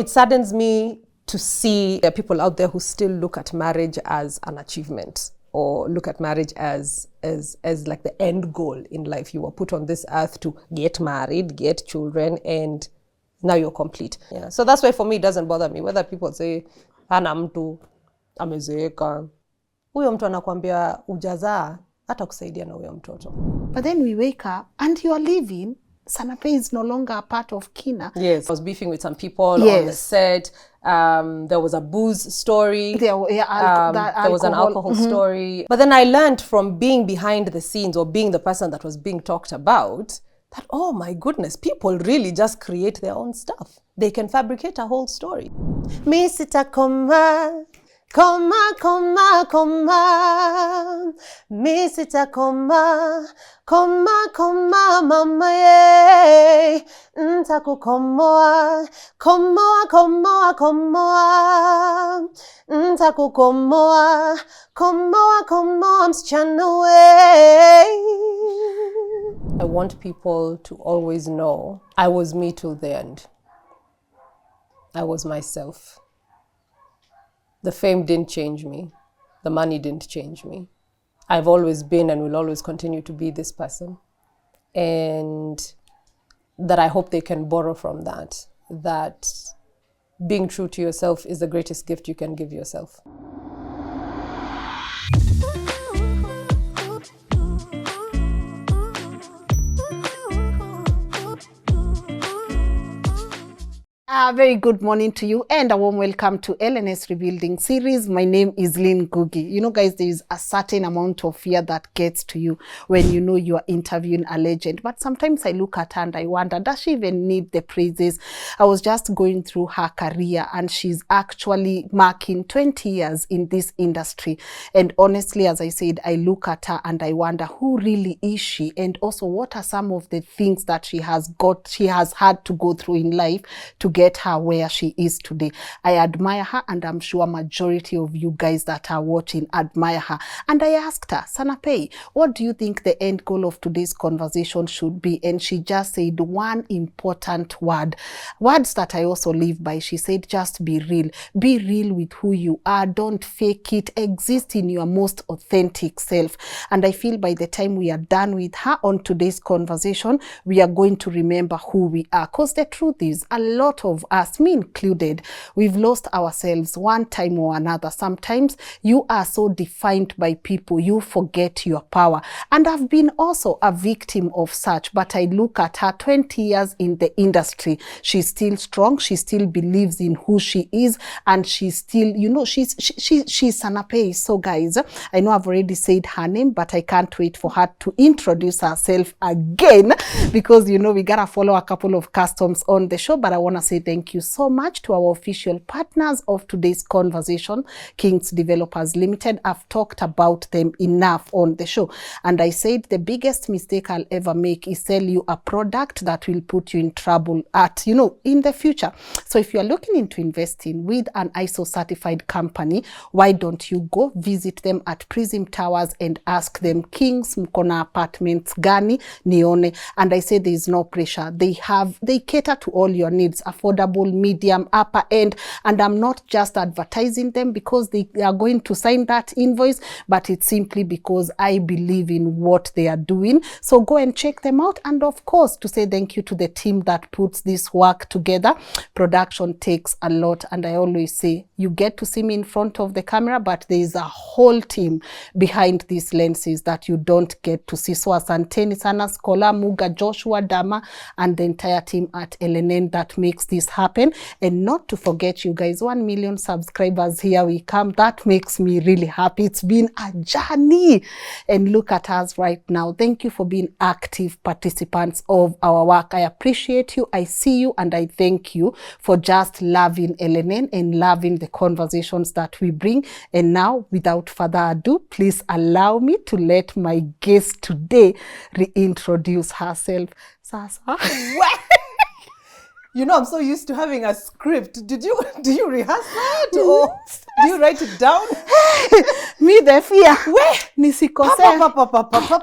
It saddens me to see people out there who still look at marriage as an achievement, or look at marriage as like the end goal in life. You were put on this earth to get married, get children, and now you're complete. Yeah. So that's why for me it doesn't bother me whether people say hana mtu amezeeka, huyo mtu anakuambia ujazaa hata kusaidia na huyo mtoto. But then we wake up and you are leaving. Sanaipei is no longer a part of Kina. Yes, I was beefing with some people on the set. There was a booze story. There was an alcohol story. But then I learned from being behind the scenes, or being the person that was being talked about, that, oh my goodness, people really just create their own stuff. They can fabricate a whole story. Mi sitakoma, koma, koma, koma. Mi sitakoma, koma, koma, mama ye. Ntakukomoa, komoa, komoa, komoa. Ntakukomoa, komoa, komoa, msichana we. I want people to always know I was me till the end. I was myself. The fame didn't change me. The money didn't change me. I've always been and will always continue to be this person. And that I hope they can borrow from that. That being true to yourself is the greatest gift you can give yourself. A very good morning to you and a warm welcome to LNS Rebuilding series. My name is Lynn Ngugi. You know, guys, there is a certain amount of fear that gets to you when you know you are interviewing a legend. But sometimes I look at her and I wonder, does she even need the praises? I was just going through her career and she's actually marking 20 years in this industry. And honestly, as I said, I look at her and I wonder, who really is she? And also, what are some of the things that she has had to go through in life to get her where she is today? I admire her, and I'm sure majority of you guys that are watching admire her. And I asked her, Sanaipei, what do you think the end goal of today's conversation should be? And she just said one important word, words that I also live by. She said, just be real. Be real with who you are. Don't fake it. Exist in your most authentic self. And I feel by the time we are done with her on today's conversation, we are going to remember who we are. Because the truth is, a lot of us, me included, we've lost ourselves one time or another. Sometimes you are so defined by people, you forget your power. And I've been also a victim of such, but I look at her 20 years in the industry. She's still strong. She still believes in who she is. And she's still, you know, she's Sanaipei. So guys, I know I've already said her name, but I can't wait for her to introduce herself again, because, you know, we gotta follow a couple of customs on the show. But I want to say thank you so much to our official partners of today's conversation, Kings Developers Limited. I've talked about them enough on the show. And I said the biggest mistake I'll ever make is sell you a product that will put you in trouble in the future. So if you're looking into investing with an ISO certified company, why don't you go visit them at Prism Towers and ask them, Kings, mkona apartments gani nione? And I say there is no pressure. They cater to all your needs, affordable, medium, upper end. And I'm not just advertising them because they are going to sign that invoice, but it's simply because I believe in what they are doing. So go and check them out. And of course, to say thank you to the team that puts this work together. Production takes a lot. And I always say, you get to see me in front of the camera, but there is a whole team behind these lenses that you don't get to see. So asanteni sana, Skola, Muga, Joshua, Dama, and the entire team at LNN that makes this happen. And not to forget, you guys, 1 million subscribers, here we come. That makes me really happy. It's been a journey, and look at us right now. Thank you for being active participants of our work. I appreciate you, I see you, and I thank you for just loving LNN and loving the conversations that we bring. And now, without further ado, please allow me to let my guest today reintroduce herself. Sasa. You know, I'm so used to having a script. Do you rehearse that, or do you write it down? Me the fear.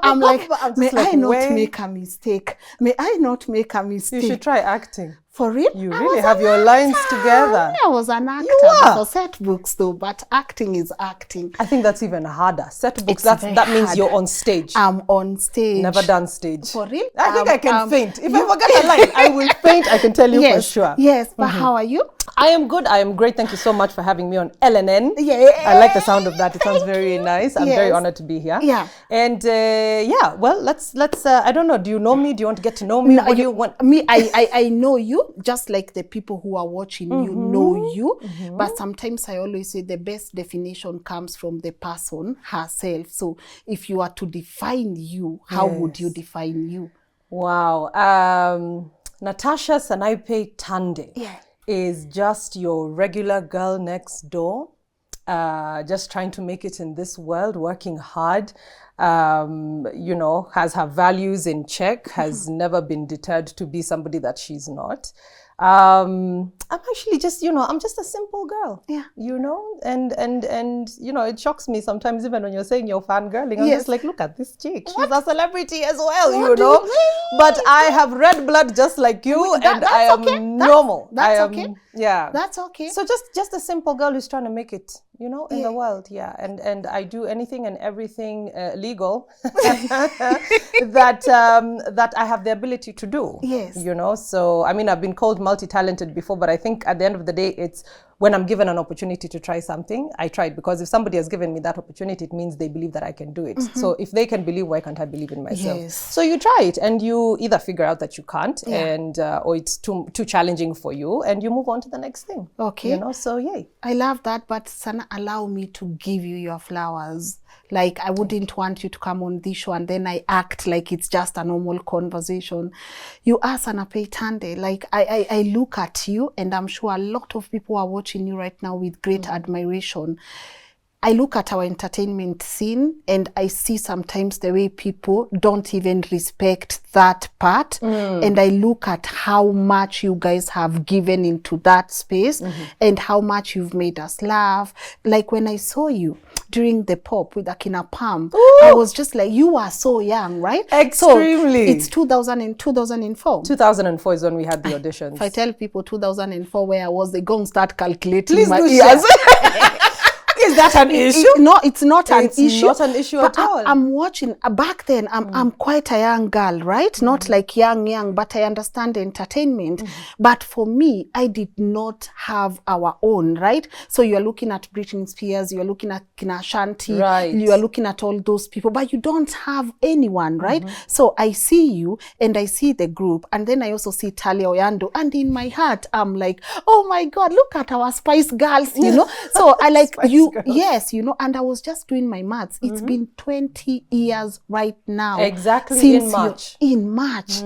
I'm like, may I not make a mistake? May I not make a mistake? You should try acting. For real? You really have your lines together. I was an actor. For set books though, but acting is acting. I think that's even harder. Set books, that means you're on stage. I'm on stage. Never done stage. For real? I think I can faint. If I forget a line, I will faint, I can tell you for sure. Yes, but how are you? I am good. I am great. Thank you so much for having me on LNN. Yeah. I like the sound of that. It sounds very nice. I'm very honored to be here. Yeah. And well, let's I don't know. Do you know me? Do you want to get to know me? No, what do you want? Me, I know you, just like the people who are watching you know you. But sometimes I always say the best definition comes from the person herself. So if you are to define you, how would you define you? Wow. Natasha Sanaipei Tande is just your regular girl next door, just trying to make it in this world, working hard, has her values in check, has never been deterred to be somebody that she's not. I'm actually just, I'm just a simple girl, and it shocks me sometimes, even when you're saying you're fangirling, I'm just like, look at this chick. She's a celebrity as well, But I have red blood just like you, and I am normal. That's okay. Yeah. That's okay. So just a simple girl who's trying to make it, in the world. Yeah. And I do anything and everything legal that I have the ability to do. Yes. So, I mean, I've been called multi-talented before, but I think at the end of the day, it's when I'm given an opportunity to try something, I try it, because if somebody has given me that opportunity, it means they believe that I can do it. So if they can believe, why can't I believe in myself? Yes. So you try it, and you either figure out that you can't, and or it's too challenging for you, and you move on to the next thing. Okay. So yay. I love that, but Sana, allow me to give you your flowers. Like, I wouldn't want you to come on this show and then I act like it's just a normal conversation. You are Sanaipei Tande. Like, I look at you, and I'm sure a lot of people are watching you right now with great admiration. I look at our entertainment scene, and I see sometimes the way people don't even respect that part. And I look at how much you guys have given into that space and how much you've made us laugh. Like when I saw you during the pop with Kina Palm, I was just like, you are so young, right? Extremely. So it's 2004. 2004 is when we had the auditions. If I tell people 2004 where I was, they go and start calculating Please my do years. Is that an issue? No, it's not an issue. It's not an issue at all. I'm watching, back then, I'm quite a young girl, right? Not like young, but I understand entertainment. But for me, I did not have our own, right? So you're looking at Britney Spears, you're looking at Kina Shanti, you are looking at all those people, but you don't have anyone, right? So I see you, and I see the group, and then I also see Talia Oyando, and in my heart, I'm like, oh my God, look at our Spice Girls, So I like you. Yes, and I was just doing my maths. It's been 20 years right now. Exactly, in March. In March,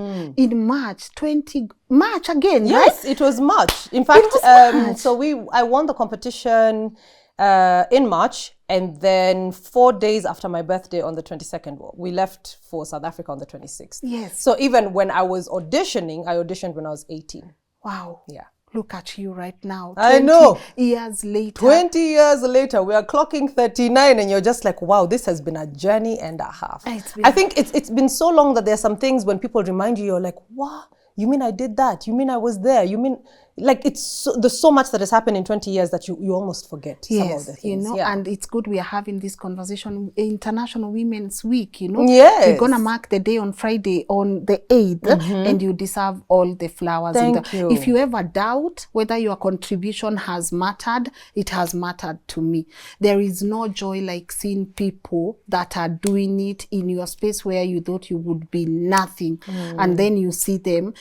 20 March again, yes, right? It was March. In fact, I won the competition in March, and then 4 days after my birthday on the 22nd, we left for South Africa on the 26th. Yes. So even when I was auditioning, I auditioned when I was 18. Wow. Yeah. Look at you right now. I know. 20 years later. 20 years later, we are clocking 39, and you're just like, wow, this has been a journey and a half. I think it's been so long that there are some things when people remind you, you're like, what? You mean I did that? You mean I was there? You mean, like, there's so much that has happened in 20 years that you almost forget some of the things. And it's good we are having this conversation. International Women's Week, Yes. We're going to mark the day on Friday, on the 8th, and you deserve all the flowers. Thank you. If you ever doubt whether your contribution has mattered, it has mattered to me. There is no joy like seeing people that are doing it in your space where you thought you would be nothing, and then you see them.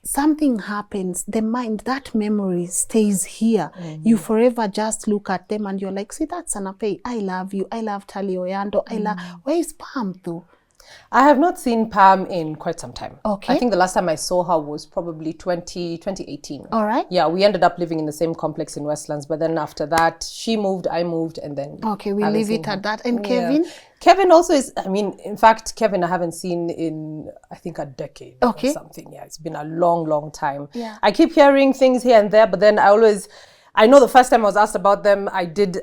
Something happens, the mind, that memory stays here. You forever just look at them and you're like, see, that's Sanaipei. I love you. I love Talia Oyando. Where is Pam though? I have not seen Pam in quite some time. Okay. I think the last time I saw her was probably 2018. All right. Yeah, we ended up living in the same complex in Westlands, but then after that, she moved, I moved, and then... Okay, we leave it at that. And Kevin? Kevin also is, in fact, Kevin I haven't seen in, I think, a decade or something. Yeah, it's been a long, long time. Yeah. I keep hearing things here and there, but then I know the first time I was asked about them, I did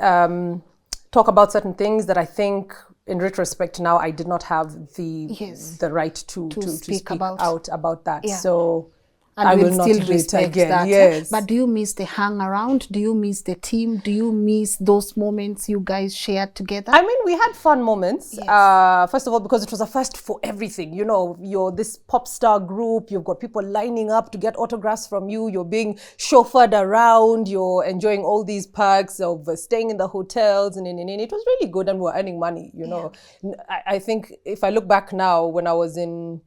talk about certain things that I think... in retrospect now, I did not have the right to speak out about that. Yeah. So and I we'll will not still do it respect again. that. Yes. But do you miss the hang around? Do you miss the team? Do you miss those moments you guys shared together? I mean, we had fun moments. Yes. First of all, because it was a first for everything. You know, you're this pop star group. You've got people lining up to get autographs from you. You're being chauffeured around. You're enjoying all these perks of staying in the hotels. And it was really good, and we were earning money, you know. I think if I look back now, when I was in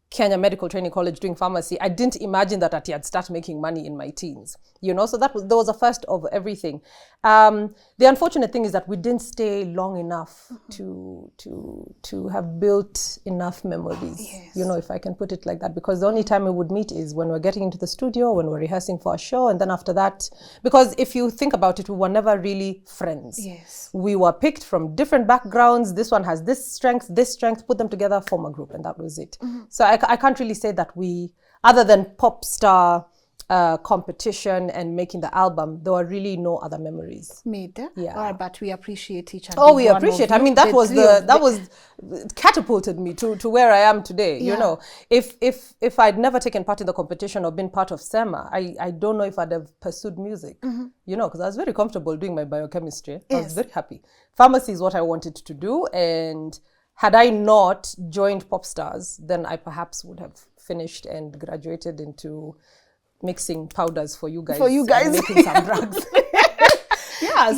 Kenya Medical Training College doing pharmacy, I didn't imagine that I'd start making money in my teens, you know. So there was a first of everything. The unfortunate thing is that we didn't stay long enough to have built enough memories, you know, if I can put it like that, because the only time we would meet is when we're getting into the studio, when we're rehearsing for a show, and then after that, because if you think about it, we were never really friends. Yes. We were picked from different backgrounds. This one has this strength, put them together, form a group, and that was it. So I can't really say that we, other than pop star competition and making the album, there were really no other memories. Yeah. All right, but we appreciate each other. Oh, we appreciate. I mean, that was catapulted me to where I am today. You know, if I'd never taken part in the competition or been part of SEMA, I don't know if I'd have pursued music. You know, because I was very comfortable doing my biochemistry. I was very happy. Pharmacy is what I wanted to do, and had I not joined Popstars, then I perhaps would have finished and graduated into mixing powders for you guys. And making some drugs.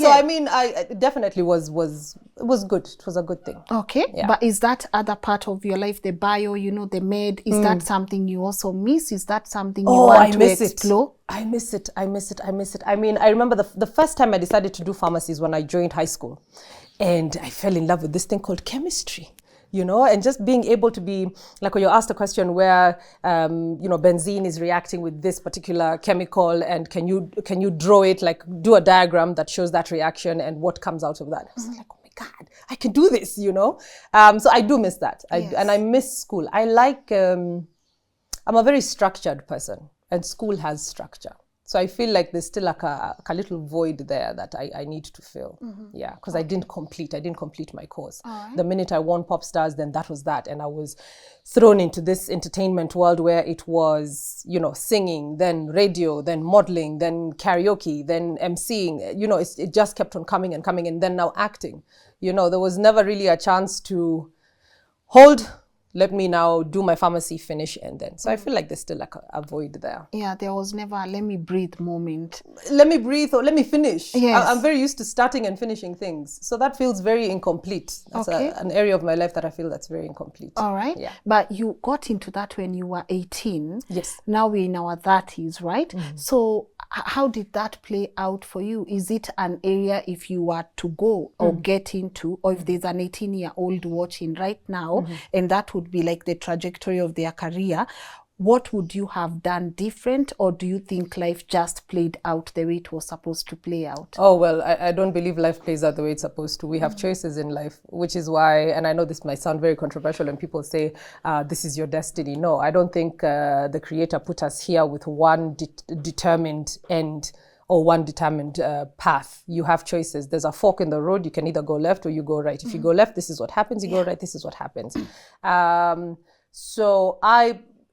So I mean, I definitely was good. It was a good thing. Okay, but is that other part of your life, the bio, you know, the med, is that something you also miss? Is that something you want to explore? I miss it. I mean, I remember the first time I decided to do pharmacy is when I joined high school. And I fell in love with this thing called chemistry, you know, and just being able to be, like when you're asked a question where, you know, benzene is reacting with this particular chemical, and can you draw it, like do a diagram that shows that reaction and what comes out of that. I was like, oh my God, I can do this, you know. So I do miss that. And I miss school. I like, I'm a very structured person, and school has structure. So I feel like there's still like a little void there that I need to fill. Yeah, because I didn't complete my course. The minute I won Popstars, then that was that. And I was thrown into this entertainment world where it was, you know, singing, then radio, then modeling, then karaoke, then emceeing. You know, it just kept on coming and coming. And then now acting. You know, there was never really a chance to let me now do my pharmacy, finish, and then. So I feel like there's still like a void there. Yeah, there was never a let me breathe moment. Let me breathe or let me finish. Yes. I'm very used to starting and finishing things. So that feels very incomplete. That's an area of my life that I feel that's very incomplete. All right. Yeah. But you got into that when you were 18. Yes. Now we're in our 30s, right? So how did that play out for you? Is it an area if you were to go or get into, or if there's an 18-year-old watching right now, and that would be like the trajectory of their career, what would you have done different, or do you think life just played out the way it was supposed to play out? Oh, well, I don't believe life plays out the way it's supposed to. We have choices in life, which is why, and I know this might sound very controversial when people say, this is your destiny. No, I don't think the Creator put us here with one determined end or one determined path. You have choices. There's a fork in the road. You can either go left or you go right. If you go left, this is what happens. You go right, this is what happens. So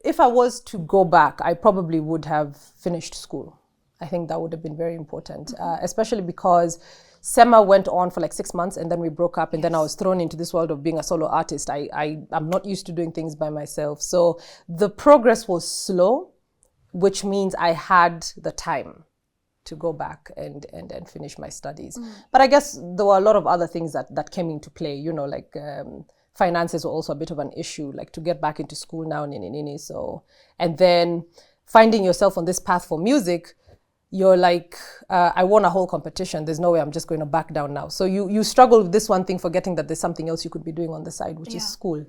if I was to go back, I probably would have finished school. I think that would have been very important, especially because SEMA went on for like 6 months and then we broke up, and then I was thrown into this world of being a solo artist. I'm not used to doing things by myself. So the progress was slow, which means I had the time to go back and finish my studies. But I guess there were a lot of other things that came into play, you know, like finances were also a bit of an issue, like to get back into school now, so, and then finding yourself on this path for music, you're like, I won a whole competition. There's no way I'm just going to back down now. So you struggle with this one thing, forgetting that there's something else you could be doing on the side, which is school.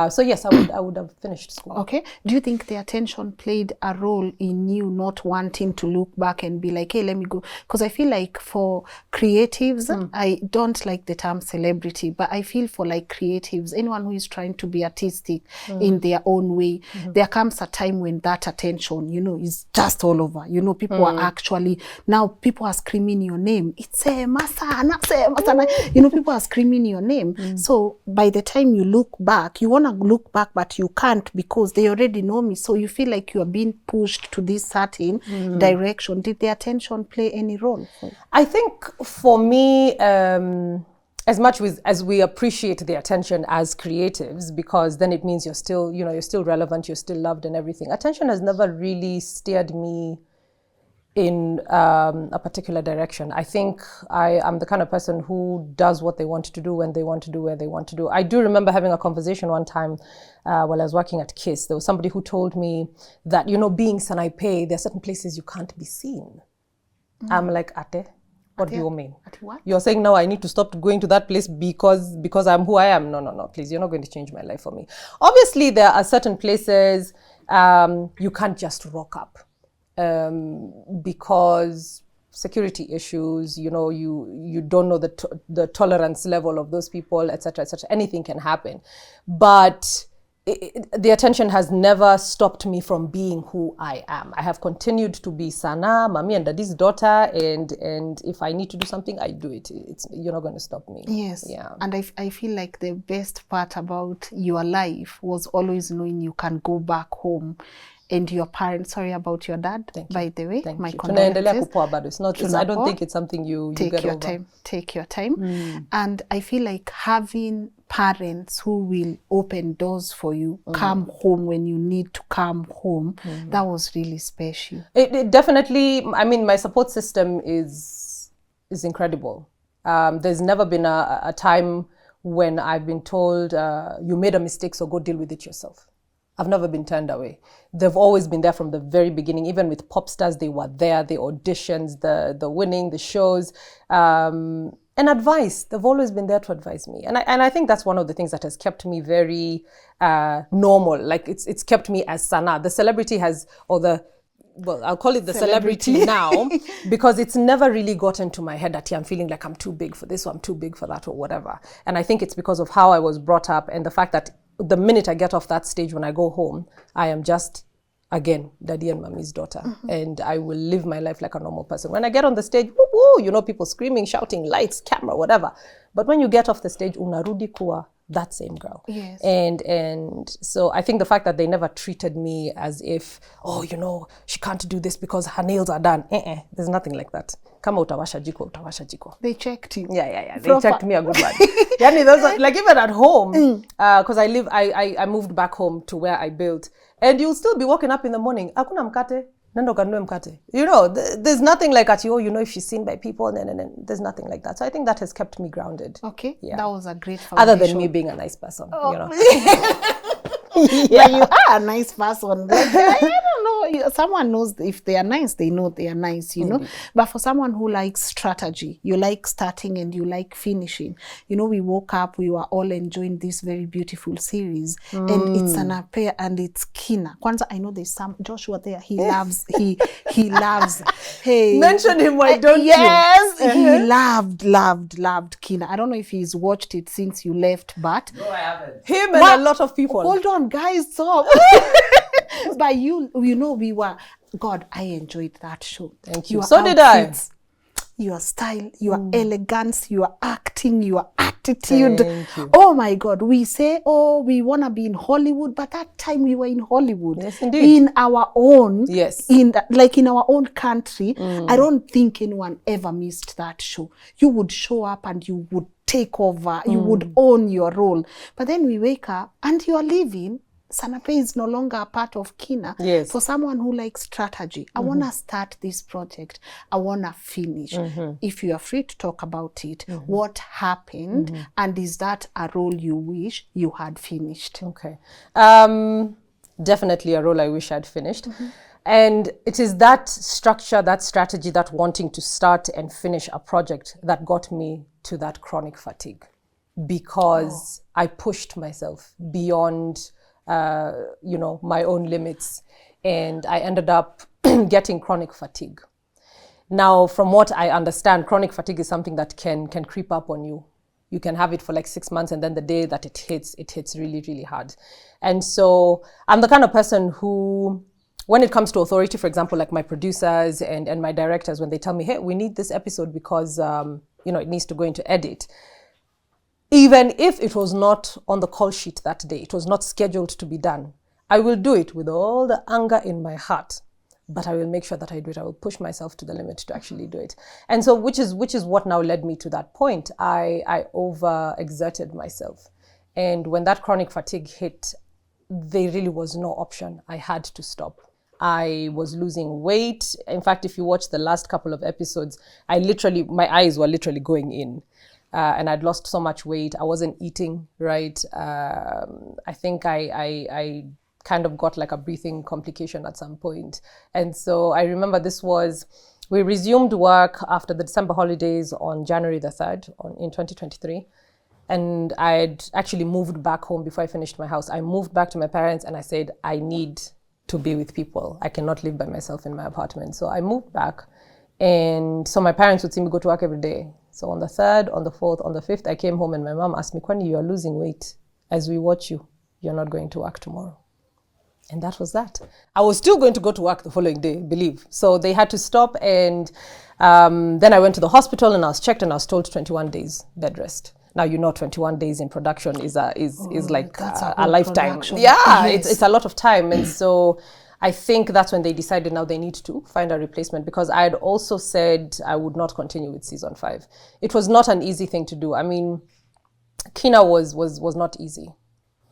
So yes, I would have finished school. Okay. Do you think the attention played a role in you not wanting to look back and be like, hey, let me go? Because I feel like for creatives, I don't like the term celebrity, but I feel for like creatives, anyone who is trying to be artistic in their own way, there comes a time when that attention, you know, is just all over. You know, people are actually, now people are screaming your name. It's SEMA, Sana. You know, people are screaming your name. So by the time you look back, you want to look back, but you can't because they already know me. So you feel like you are being pushed to this certain direction. Did the attention play any role? I think for me, as much as we appreciate the attention as creatives, because then it means you're still, you're still relevant, you're still loved and everything. Attention has never really steered me in a particular direction. I think I'm the kind of person who does what they want to do when they want to do, where they want to do. I do remember having a conversation one time while I was working at KISS. There was somebody who told me that, being Sanaipei, there are certain places you can't be seen. I'm like, Ate? What do you mean? What? You're saying now I need to stop going to that place because I'm who I am? No, please, you're not going to change my life for me. Obviously, there are certain places you can't just rock up because security issues, you don't know the tolerance level of those people, etc., etc. Anything can happen. But the attention has never stopped me from being who I am. I have continued to be Sana, Mommy and Daddy's daughter, and if I need to do something, I do it. You're not going to stop me. Yes. Yeah. And I feel like the best part about your life was always knowing you can go back home. And your parents, sorry about your dad, by the way. Thank my you. Condolences. I don't think it's something you get over. Take your time. And I feel like having parents who will open doors for you, come home when you need to come home, that was really special. It definitely, my support system is incredible. There's never been a time when I've been told, you made a mistake, so go deal with it yourself. I've never been turned away. They've always been there from the very beginning. Even with pop stars, they were there, the auditions, the winning, the shows, and advice. They've always been there to advise me. And I think that's one of the things that has kept me very normal. Like it's kept me as Sana. The celebrity I'll call it the celebrity now, because it's never really gotten to my head that I'm feeling like I'm too big for this or I'm too big for that or whatever. And I think it's because of how I was brought up and the fact that the minute I get off that stage, when I go home, I am just, again, Daddy and Mommy's daughter. And I will live my life like a normal person. When I get on the stage, woo, people screaming, shouting, lights, camera, whatever. But when you get off the stage, unarudi kuwa that same girl. Yes. And so I think the fact that they never treated me as if, she can't do this because her nails are done. There's nothing like that. Kama utawasha jiko. They checked you. Yeah. They checked me a good one. Yani, those like even at home, because I moved back home to where I built, and you'll still be waking up in the morning. Hakuna mkate. Nendo kanunue mkate. There's nothing like at if she's seen by people, and there's nothing like that. So I think that has kept me grounded. Okay, yeah. That was a great foundation. Other than me being a nice person, Yeah. But you are a nice person. Like, I don't know. Someone knows if they are nice, they know they are nice, know. But for someone who likes strategy, you like starting and you like finishing. We woke up, we were all enjoying this very beautiful series. And it's Sanaipei and it's Kina. Kwanza, I know there's some Joshua there. He loves, he loves. Hey. Mention him, why don't you? Yes, he loved Kina. I don't know if he's watched it since you left, but. No, I haven't. Him and a lot of people. Hold on. Guys, stop. But we were, God, I enjoyed that show. Thank you. So did I. Your style, your elegance, your acting, your attitude. Thank you. Oh my God. We say, we want to be in Hollywood, but that time we were in Hollywood. Yes, indeed. In our own. Yes. In our own country. I don't think anyone ever missed that show. You would show up and you would take over. You would own your role. But then we wake up and you are leaving. Sanaipei is no longer a part of Kina. Yes. For someone who likes strategy, I want to start this project. I want to finish. If you are free to talk about it, what happened, and is that a role you wish you had finished? Okay. Definitely a role I wish I'd finished. And it is that structure, that strategy, that wanting to start and finish a project that got me to that chronic fatigue, because I pushed myself beyond my own limits, and I ended up getting chronic fatigue. Now, from what I understand, chronic fatigue is something that can creep up on you. You can have it for like 6 months, and then the day that it hits really, really hard. And so I'm the kind of person who, when it comes to authority, for example, like my producers and my directors, when they tell me, hey, we need this episode because, it needs to go into edit. Even if it was not on the call sheet that day, it was not scheduled to be done, I will do it with all the anger in my heart, but I will make sure that I do it. I will push myself to the limit to actually do it. And so, which is what now led me to that point. I overexerted myself. And when that chronic fatigue hit, there really was no option. I had to stop. I was losing weight. In fact, if you watch the last couple of episodes, my eyes were literally going in. And I'd lost so much weight. I wasn't eating right. I think I kind of got like a breathing complication at some point. And so I remember we resumed work after the December holidays on January the 3rd in 2023. And I'd actually moved back home before I finished my house. I moved back to my parents and I said, I need to be with people. I cannot live by myself in my apartment. So I moved back. And so my parents would see me go to work every day. So on the 3rd, on the 4th, on the 5th, I came home and my mom asked me, Kwani, you are losing weight. As we watch you, you're not going to work tomorrow. And that was that. I was still going to go to work the following day, believe. So they had to stop. And then I went to the hospital and I was checked and I was told 21 days bed rest. Now, 21 days in production is like a lifetime. Production. Yeah, yes. It's a lot of time. And so I think that's when they decided now they need to find a replacement, because I had also said I would not continue with season 5. It was not an easy thing to do. I mean, Kina was not easy.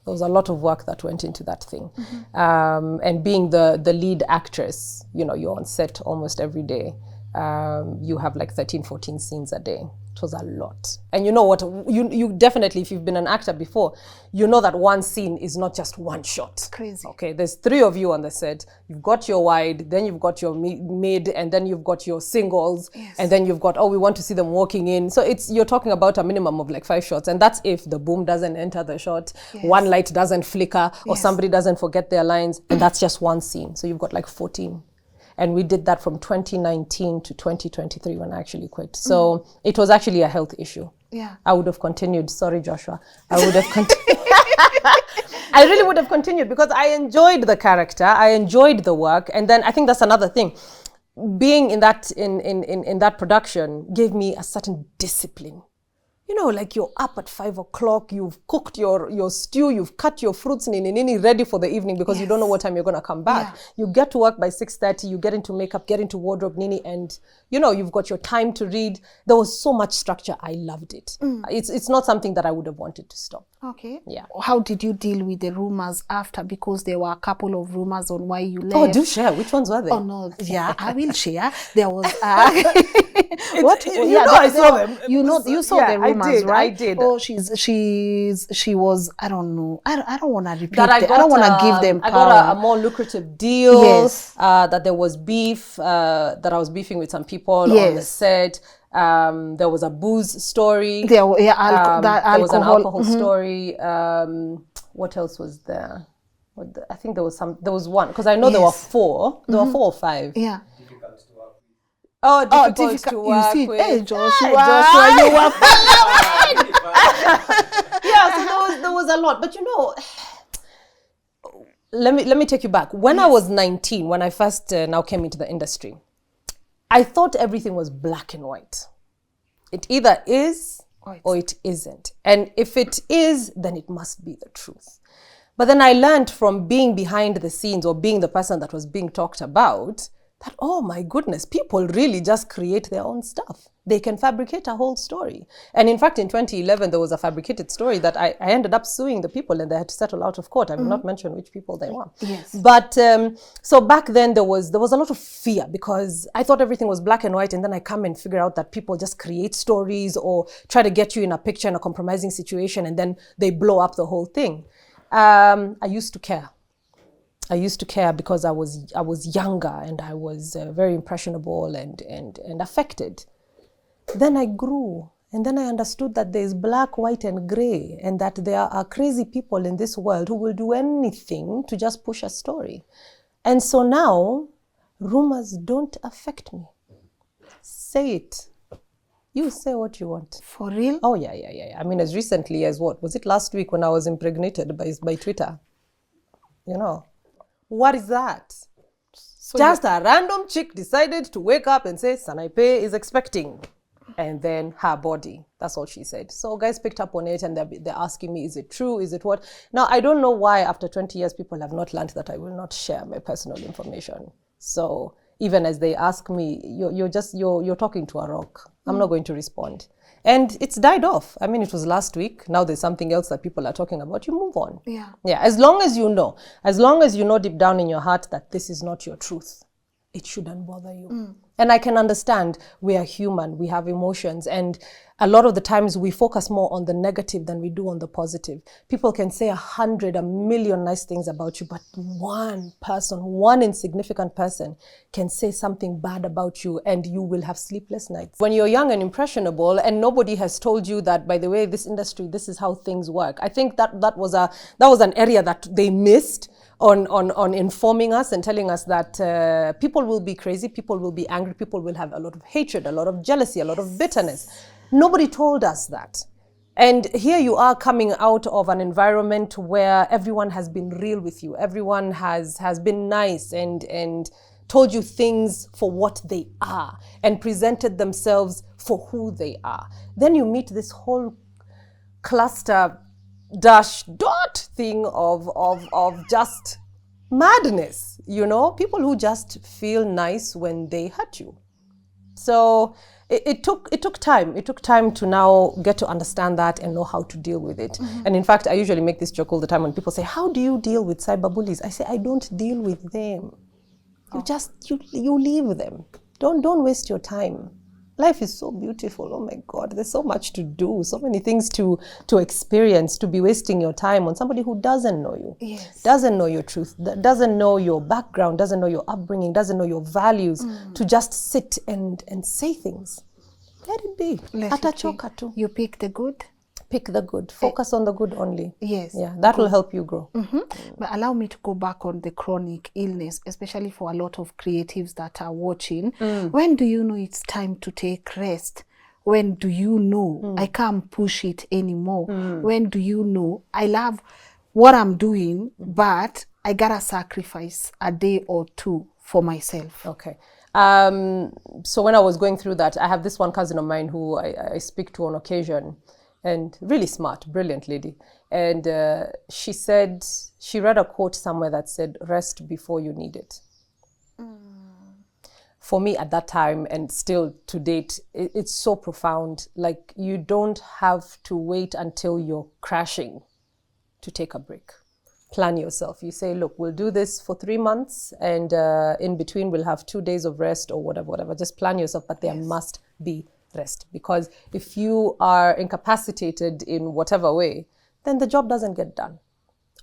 There was a lot of work that went into that thing. Mm-hmm. And being the lead actress, you're on set almost every day. You have like 13, 14 scenes a day. It was a lot. And you know what, you definitely, if you've been an actor before, you know that one scene is not just one shot. Crazy. Okay, there's 3 of you on the set. You've got your wide, then you've got your mid, and then you've got your singles, yes. And then you've got, we want to see them walking in. So you're talking about a minimum of like 5 shots. And that's if the boom doesn't enter the shot, yes. One light doesn't flicker, or yes. Somebody doesn't forget their lines, and that's just one scene. So you've got like 14. And we did that from 2019 to 2023 when I actually quit. So It was actually a health issue. Yeah. I would have continued. Sorry, Joshua. I would have continued. I really would have continued because I enjoyed the character. I enjoyed the work. And then I think that's another thing. Being in that production gave me a certain discipline. Like you're up at 5 o'clock, you've cooked your stew, you've cut your fruits ready for the evening because yes. You don't know what time you're going to come back. Yeah. You get to work by 6:30, you get into makeup, get into wardrobe, and you've got your time to read. There was so much structure. I loved it. It's not something that I would have wanted to stop. Okay. Yeah. How did you deal with the rumors after? Because there were a couple of rumors on why you left. Oh, do share. Which ones were they? Oh, no. Yeah, I will share. There was... what? I saw them. You saw the rumors, right? I did. Oh, she was, I don't know. I don't want to repeat that. I don't want to give them power. I got a more lucrative deal. Yes. That there was beef, that I was beefing with some people yes. on the set. There was a booze story. There was an alcohol story. What else was there? I think there was one, because I know yes. There were 4. There were 4 or 5. Yeah. Difficult to work with. Oh, difficult to work with. Hey, Joshua, you were yeah, so there was a lot. But let me take you back. When yes. I was 19, when I first now came into the industry, I thought everything was black and white. It either is or it isn't. And if it is, then it must be the truth. But then I learned from being behind the scenes or being the person that was being talked about that, oh my goodness, people really just create their own stuff. They can fabricate a whole story. And in fact, in 2011, there was a fabricated story that I ended up suing the people and they had to settle out of court. I will not mention which people they were. Yes. But so back then there was a lot of fear because I thought everything was black and white, and then I come and figure out that people just create stories or try to get you in a picture in a compromising situation and then they blow up the whole thing. I used to care. I used to care because I was younger and I was very impressionable and affected. Then I grew, and then I understood that there's black, white, and gray, and that there are crazy people in this world who will do anything to just push a story. And so now, rumors don't affect me. Say it. You say what you want. For real? Oh, yeah. I mean, as recently as what? Was it last week when I was impregnated by Twitter? What is that? So just a random chick decided to wake up and say, Sanaipei is expecting. and then her body. That's all she said. So guys picked up on it, and they're asking me, is it true? Is it what? Now, I don't know why after 20 years people have not learned that I will not share my personal information. So even as they ask me, you're talking to a rock. I'm not going to respond. And it's died off. I mean, it was last week. Now there's something else that people are talking about. You move on. Yeah. As long as you know deep down in your heart that this is not your truth, it shouldn't bother you. And I can understand, we are human, we have emotions, and a lot of the times we focus more on the negative than we do on the positive. People can say 100, 1,000,000 nice things about you, but one insignificant person can say something bad about you, and you will have sleepless nights. When you're young and impressionable, and nobody has told you that, by the way, this industry, this is how things work. I think that was an area that they missed on informing us and telling us that people will be crazy, people will be angry, people will have a lot of hatred, a lot of jealousy, a lot of bitterness. Nobody told us that. And here you are coming out of an environment where everyone has been real with you. Everyone has been nice and told you things for what they are and presented themselves for who they are. Then you meet this whole cluster dot thing of just madness, people who just feel nice when they hurt you. So it took time. It took time to now get to understand that and know how to deal with it. And in fact, I usually make this joke all the time when people say, how do you deal with cyberbullies? I say, I don't deal with them. You leave them. Don't waste your time. Life is so beautiful. Oh my God, there's so much to do, so many things to experience, to be wasting your time on somebody who doesn't know you, doesn't know your truth, doesn't know your background, doesn't know your upbringing, doesn't know your values, to just sit and say things. Let it be. You pick the good. Pick the good. Focus on the good only. Yes. Yeah, that will help you grow. But allow me to go back on the chronic illness, especially for a lot of creatives that are watching. When do you know it's time to take rest? When do you know I can't push it anymore? When do you know I love what I'm doing, but I gotta sacrifice a day or two for myself? Okay. So when I was going through that, I have this one cousin of mine who I speak to on occasion. And really smart, brilliant lady. And she said, she read a quote somewhere that said, rest before you need it. For me at that time, and still to date, it's so profound. Like, you don't have to wait until you're crashing to take a break. Plan yourself. You say, look, we'll do this for 3 months, and in between we'll have 2 days of rest or whatever. Just plan yourself, but there must be rest, because if you are incapacitated in whatever way, then the job doesn't get done,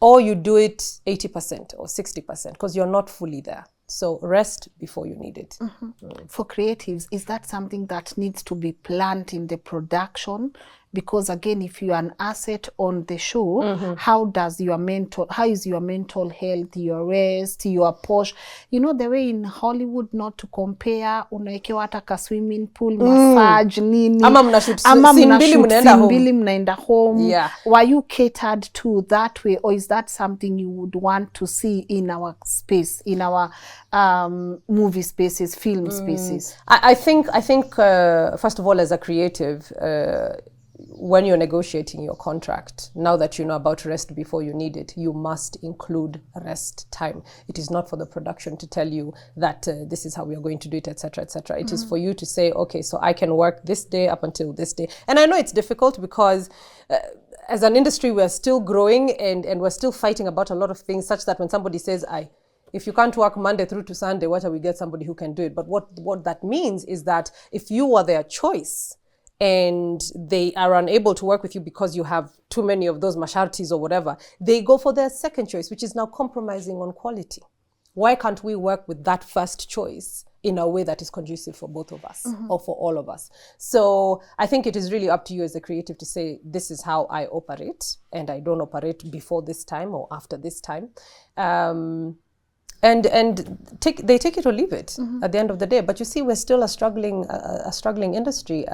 or you do it 80% or 60% because you're not fully there. So rest before you need it. For creatives, is that something that needs to be planned in the production? Because again, if you are an asset on the show, how is your mental health, your rest, your posh? You know, the way in Hollywood, not to compare, unaekewa hata ka swimming pool, massage, nini. Ama mnashoot simbili mnaenda home. Yeah. Were you catered to that way, or is that something you would want to see in our space, in our movie spaces, film spaces? I think first of all, as a creative, when you're negotiating your contract, now that you know about rest before you need it, you must include rest time. It is not for the production to tell you that this is how we are going to do it, etc., etc. It is for you to say, okay, so I can work this day up until this day. And I know it's difficult because as an industry, we're still growing and we're still fighting about a lot of things, such that when somebody says, if you can't work Monday through to Sunday, what are we get somebody who can do it? But what that means is that if you are their choice, and they are unable to work with you because you have too many of those mashartis or whatever, they go for their second choice, which is now compromising on quality. Why can't we work with that first choice in a way that is conducive for both of us or for all of us? So I think it is really up to you as a creative to say, this is how I operate, and I don't operate before this time or after this time. And they take it or leave it at the end of the day. But you see, we're still a struggling industry.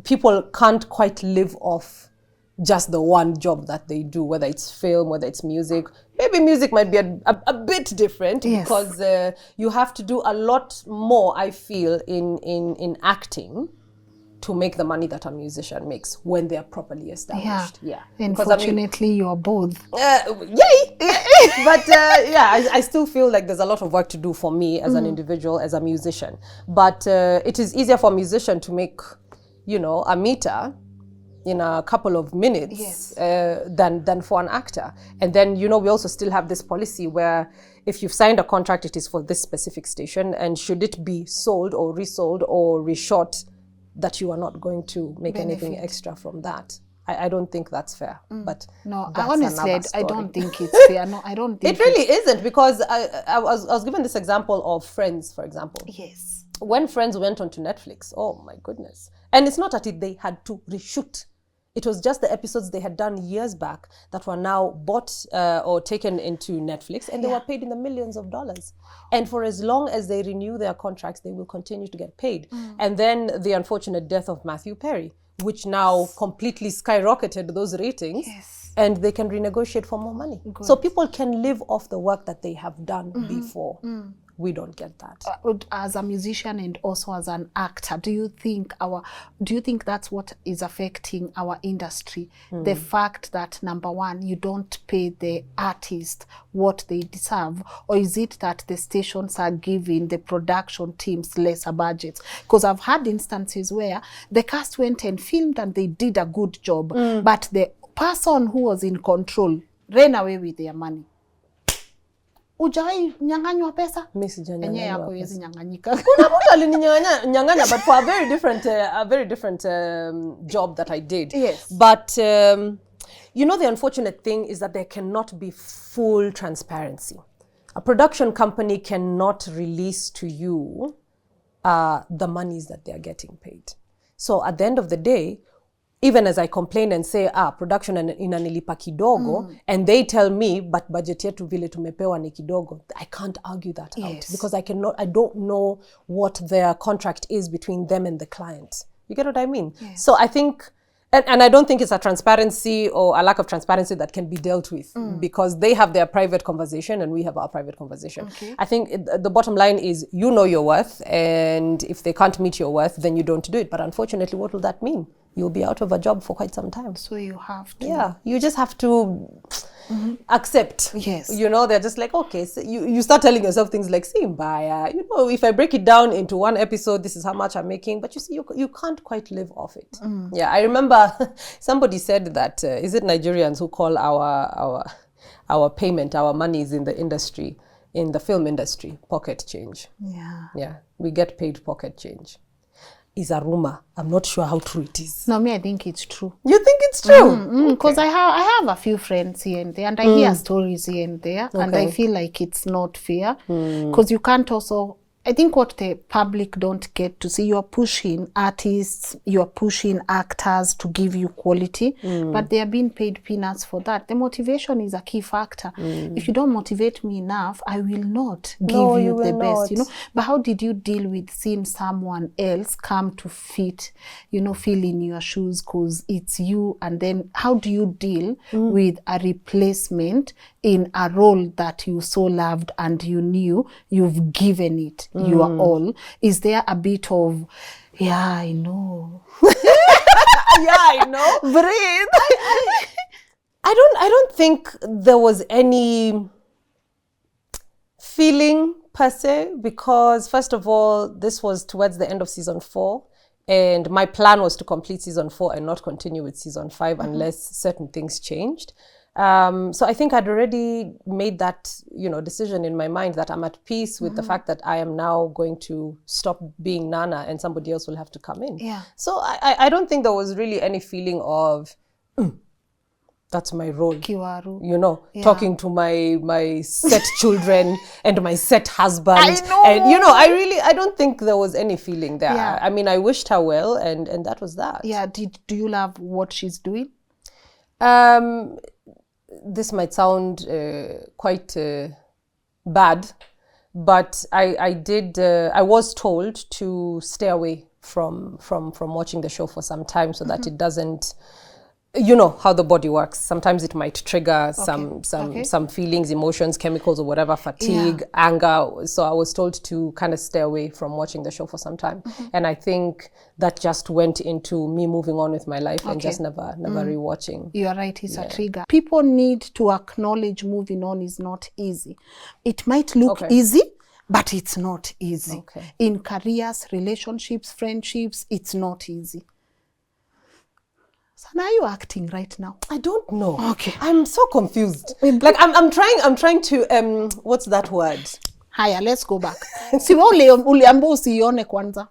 People can't quite live off just the one job that they do, whether it's film, whether it's music. Maybe music might be a bit different because you have to do a lot more, I feel, in acting to make the money that a musician makes when they are properly established. Yeah. Unfortunately, you're both. Yay! But I still feel like there's a lot of work to do for me as an individual, as a musician. But it is easier for a musician to make, a meter in a couple of minutes than for an actor. And then, we also still have this policy where if you've signed a contract, it is for this specific station, and should it be sold or resold or reshot, that you are not going to make anything extra from that. I don't think that's fair. But no, honestly, I don't think it's fair. No, I don't think it really isn't, because I was given this example of Friends, for example. Yes. When Friends went onto Netflix, oh my goodness. And it's not that they had to reshoot. It was just the episodes they had done years back that were now bought or taken into Netflix, and they were paid in the millions of dollars. And for as long as they renew their contracts, they will continue to get paid. And then the unfortunate death of Matthew Perry, which now completely skyrocketed those ratings, and they can renegotiate for more money. Good. So people can live off the work that they have done before. We don't get that. As a musician and also as an actor, do you think that's what is affecting our industry? The fact that, number one, you don't pay the artist what they deserve, or is it that the stations are giving the production teams lesser budgets? Because I've had instances where the cast went and filmed and they did a good job, but the person who was in control ran away with their money. Ujai nyanganywa pesa? Mimi sijanyanganywa. Enye yako yezi nyanganyika. Kuna mtu alininyanganya, but for a very different job that I did. Yes. But the unfortunate thing is that there cannot be full transparency. A production company cannot release to you the monies that they are getting paid. So at the end of the day, even as I complain and say, production inanilipa kidogo, and they tell me, but budget yetu vile tumepewa ni kidogo, I can't argue that out, because I don't know what their contract is between them and the client. You get what I mean? Yes. So I think, and I don't think it's a transparency or a lack of transparency that can be dealt with, because they have their private conversation and we have our private conversation. Okay. I think the bottom line is, you know your worth, and if they can't meet your worth, then you don't do it. But unfortunately, what will that mean? You'll be out of a job for quite some time. So you have to. Yeah, you just have to accept. Yes. They're just like, okay, so you start telling yourself things like, Simbaya, if I break it down into one episode, this is how much I'm making. But you see, you can't quite live off it. Yeah, I remember somebody said that, is it Nigerians who call our payment, our monies in the industry, in the film industry, pocket change. Yeah. Yeah, we get paid pocket change. Is a rumor. I'm not sure how true it is. No, I think it's true. You think it's true? Because I have a few friends here and there, and I hear stories here and there, and I feel like it's not fair. Because you can't also, I think what the public don't get to see, you're pushing artists, you're pushing actors to give you quality, but they are being paid peanuts for that. The motivation is a key factor. If you don't motivate me enough, I will not give you the best, But how did you deal with seeing someone else come to fit, fill in your shoes because it's you? And then how do you deal with a replacement in a role that you so loved and you knew you've given it your all? Is there a bit of, I know. I know. Breathe. I don't think there was any feeling per se, because first of all, this was towards the end of season 4. And my plan was to complete season 4 and not continue with season 5 unless certain things changed. So I think I'd already made that, decision in my mind that I'm at peace with the fact that I am now going to stop being Nana and somebody else will have to come in. Yeah. So I don't think there was really any feeling of, that's my role. Kiwaru. Talking to my set children and my set husband. I know. And, I don't think there was any feeling there. Yeah. I mean, I wished her well, and that was that. Yeah. Do you love what she's doing? This might sound quite bad, but I was told to stay away from watching the show for some time so that it doesn't you know how the body works. Sometimes it might trigger some feelings, emotions, chemicals or whatever, fatigue, anger. So I was told to kind of stay away from watching the show for some time. And I think that just went into me moving on with my life and just never rewatching. You are right, it's a trigger. People need to acknowledge moving on is not easy. It might look easy, but it's not easy. In careers, relationships, friendships, it's not easy. So now are you acting right now? I don't know. Okay. I'm so confused. Like I'm trying to what's that word? Haya, let's go back. Uliambo usione kwanza.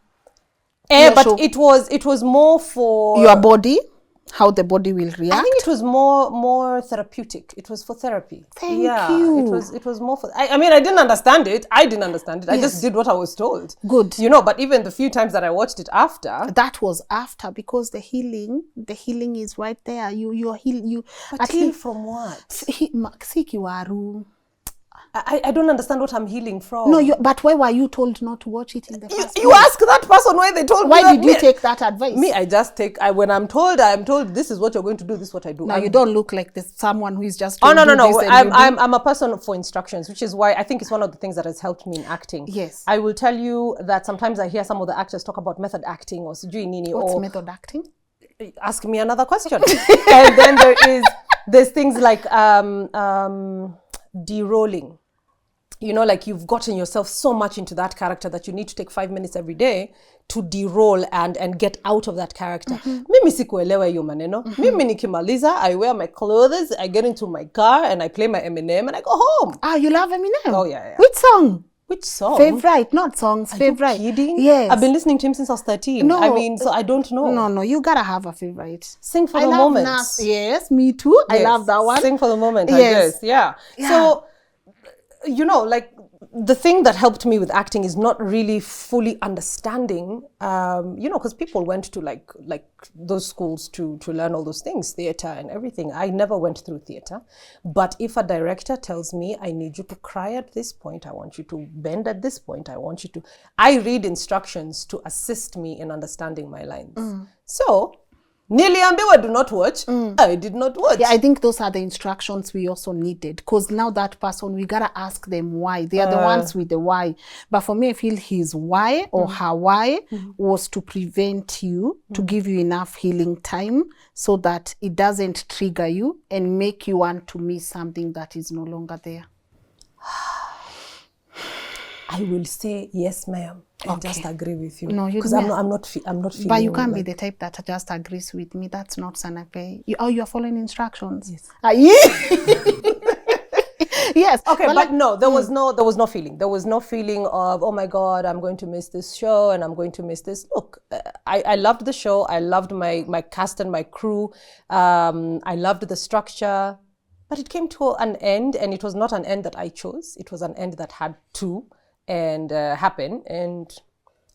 But it was more for your body, how the body will react. I think it was more therapeutic. It was for therapy. Thank you. It was more for I mean I didn't understand it. I just did what I was told. Good. You know, but even the few times that I watched it after, that was after, because the healing is right there. You heal from what? Sikiwaru. I don't understand what I'm healing from. No, but why were you told not to watch it in the first place? You ask that person why they told me. Why did you take that advice? Me, I just take. When I'm told this is what you're going to do. This is what I do. Now you don't look like this someone who is just. Oh no. I'm a person for instructions, which is why I think it's one of the things that has helped me in acting. Yes. I will tell you that sometimes I hear some of the actors talk about method acting or sijui nini. What's method acting? Ask me another question. And then there's things like de-rolling. You know, like you've gotten yourself so much into that character that you need to take 5 minutes every day to de-roll and get out of that character. Mimi sikuelewa hiyo maneno. Mimi nikimaliza, I wear my clothes, I get into my car and I play my Eminem and I go home. You love Eminem? Oh, yeah. Which song? Favorite, not songs. Favorite. Are you kidding? Yes. I've been listening to him since I was 13. No. I mean, so I don't know. No, you gotta have a favorite. Sing for the moment. Yes, me too. Yes. I love that one. Sing for the moment, I guess. Yeah. So, you know, like the thing that helped me with acting is not really fully understanding, you know, because people went to like those schools to learn all those things, theater and everything. I never went through theater. But if a director tells me, I need you to cry at this point, I want you to bend at this point, I read instructions to assist me in understanding my lines. So, niliambiwa do not watch. I did not watch. Yeah, I think those are the instructions we also needed, because now that person, we gotta ask them why. They are the ones with the why. But for me, I feel his why or her why was to prevent you, to give you enough healing time so that it doesn't trigger you and make you want to miss something that is no longer there. I will say yes, ma'am. I just agree with you. No, because I'm not feeling. But you can't be the type that just agrees with me. That's not Sanaipei. You are following instructions. Yes. Yes. Okay, but no, there was no feeling. There was no feeling of, oh my God, I'm going to miss this show and I'm going to miss this. Look, I loved the show. I loved my cast and my crew. I loved the structure, but it came to an end, and it was not an end that I chose. It was an end that had to happen, and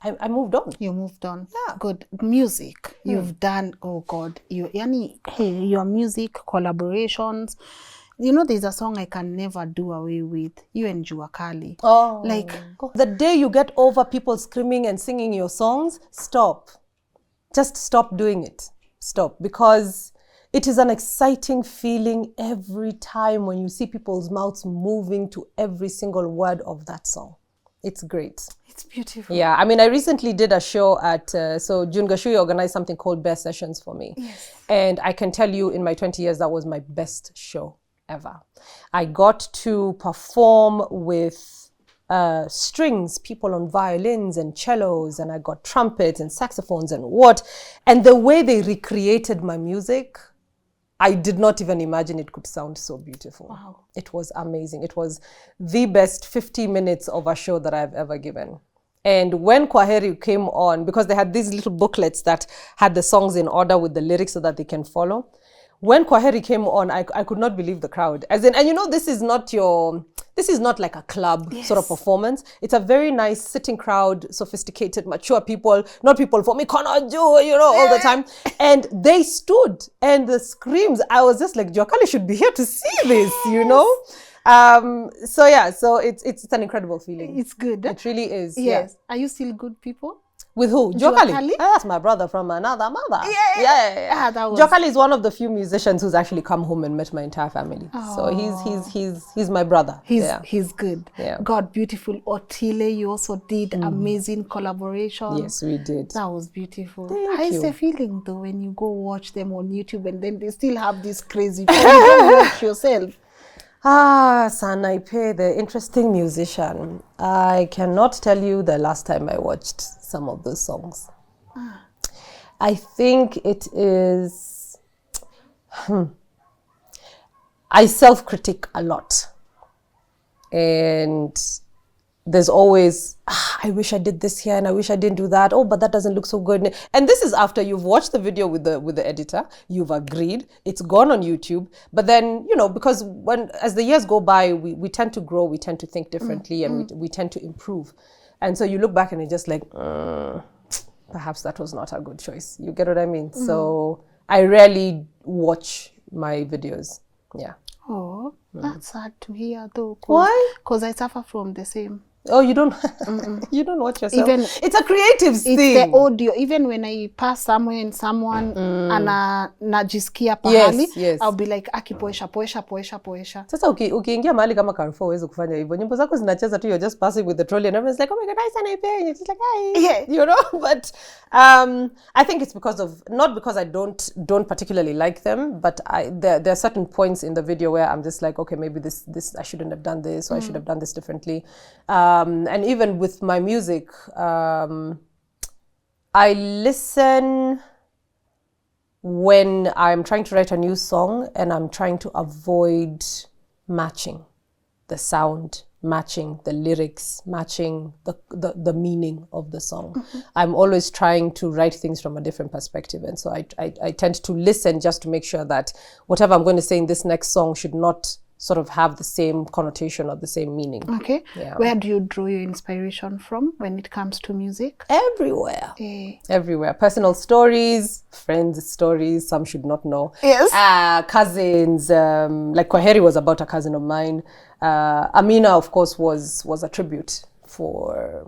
I moved on. You moved on. Yeah. Good. Music. You've done, oh God, your music collaborations. You know, there's a song I can never do away with. You and Jua Kali. Oh. Like, the day you get over people screaming and singing your songs, stop. Just stop doing it. Stop. Because it is an exciting feeling every time when you see people's mouths moving to every single word of that song. It's great. It's beautiful. Yeah, I mean, I recently did a show at, so June Gashui organized something called Best Sessions for me. Yes. And I can tell you in my 20 years, that was my best show ever. I got to perform with strings, people on violins and cellos, and I got trumpets and saxophones and what. And the way they recreated my music, I did not even imagine it could sound so beautiful. Wow. It was amazing. It was the best 50 minutes of a show that I've ever given. And when Kwaheri came on, because they had these little booklets that had the songs in order with the lyrics so that they can follow. When Kwaheri came on, I could not believe the crowd. As in, and you know, this is not like a club sort of performance. It's a very nice sitting crowd, sophisticated, mature people, not people for me, all the time. And they stood, and the screams, I was just like, Jua Kali should be here to see this, you know? So it's an incredible feeling. It's good. It really is. Yes. Yeah. Are you still good people? With who? Jokali? That's my brother from another mother. Yeah. Jokali is one of the few musicians who's actually come home and met my entire family. So he's my brother. He's good. Yeah. God, beautiful. Otile, you also did amazing collaboration. Yes, we did. That was beautiful. How is the feeling though when you go watch them on YouTube and then they still have this crazy you don't watch yourself? Sanaipei, the interesting musician. I cannot tell you the last time I watched some of those songs. I think it is... I self-critique a lot. And there's always, I wish I did this here and I wish I didn't do that. Oh, but that doesn't look so good. And this is after you've watched the video with the editor, you've agreed, it's gone on YouTube. But then, because as the years go by, we tend to grow, we tend to think differently, and we tend to improve. And so you look back and you're just like, perhaps that was not a good choice. You get what I mean? So I rarely watch my videos. Yeah. Oh, that's sad to hear though. Why? Because I suffer from the same. Oh, you don't you don't watch yourself? It's a creative thing. It's the audio. Even when I pass somewhere and someone najisikia pahali, yes. I'll be like, poesha. Sasa ukiingia mahali kama Carrefour huwezi kufanya hivyo. Nyimbo zako zinacheza tu, you're just passing with the trolley and everyone's like, oh my God, hi Sanaipei. And you're just like, hi. Yeah. But I think it's not because I don't particularly like them, but there are certain points in the video where I'm just like, okay, maybe this I shouldn't have done this, or I should have done this differently. And even with my music, I listen when I'm trying to write a new song and I'm trying to avoid matching the sound, matching the lyrics, matching the meaning of the song. I'm always trying to write things from a different perspective. And so I tend to listen just to make sure that whatever I'm going to say in this next song should not sort of have the same connotation or the same meaning. Okay. Yeah. Where do you draw your inspiration from when it comes to music? Everywhere. Everywhere. Personal stories, friends' stories, some should not know. Yes. Cousins, like Kwaheri was about a cousin of mine. Amina, of course, was a tribute for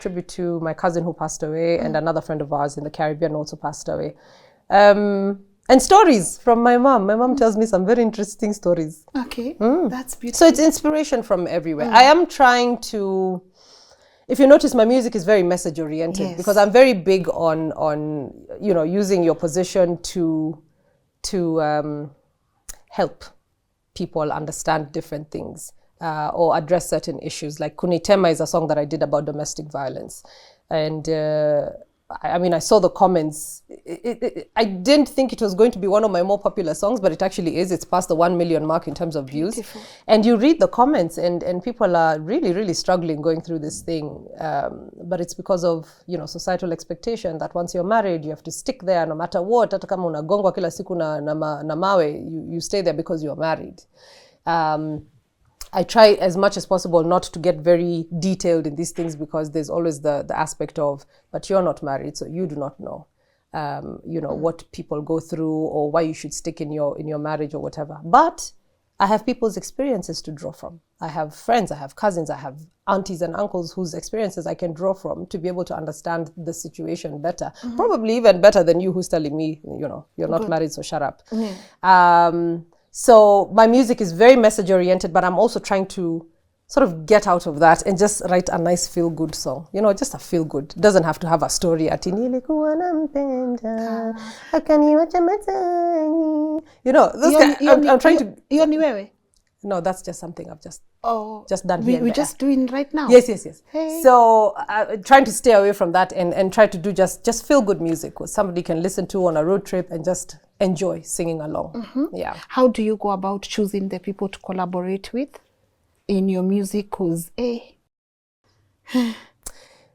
tribute to my cousin who passed away, and another friend of ours in the Caribbean also passed away. And stories from my mom. My mom tells me some very interesting stories. Okay, that's beautiful. So it's inspiration from everywhere. I am trying to, if you notice, my music is very message oriented, because I'm very big on using your position to help people understand different things or address certain issues. Like Kunitema is a song that I did about domestic violence, and I saw the comments. I didn't think it was going to be one of my more popular songs, but it actually is. It's past the 1 million mark in terms of views. Beautiful. And you read the comments, and people are really, really struggling going through this thing. But it's because of, societal expectation that once you're married, you have to stick there no matter what. Hata kama unagongwa kila siku na mawe, you stay there because you're married. I try as much as possible not to get very detailed in these things, because there's always the aspect of, but you're not married, so you do not know, what people go through or why you should stick in your marriage or whatever. But I have people's experiences to draw from. I have friends, I have cousins, I have aunties and uncles whose experiences I can draw from to be able to understand the situation better. Probably even better than you who's telling me, you're not married, so shut up. So my music is very message oriented, but I'm also trying to sort of get out of that and just write a nice feel good song. Just a feel good. It doesn't have to have a story. I'm trying to. No, that's just something I've just done here. We're just doing right now. Yes. Hey. So trying to stay away from that and try to do just feel good music, what somebody can listen to on a road trip and just enjoy singing along. Yeah. How do you go about choosing the people to collaborate with in your music?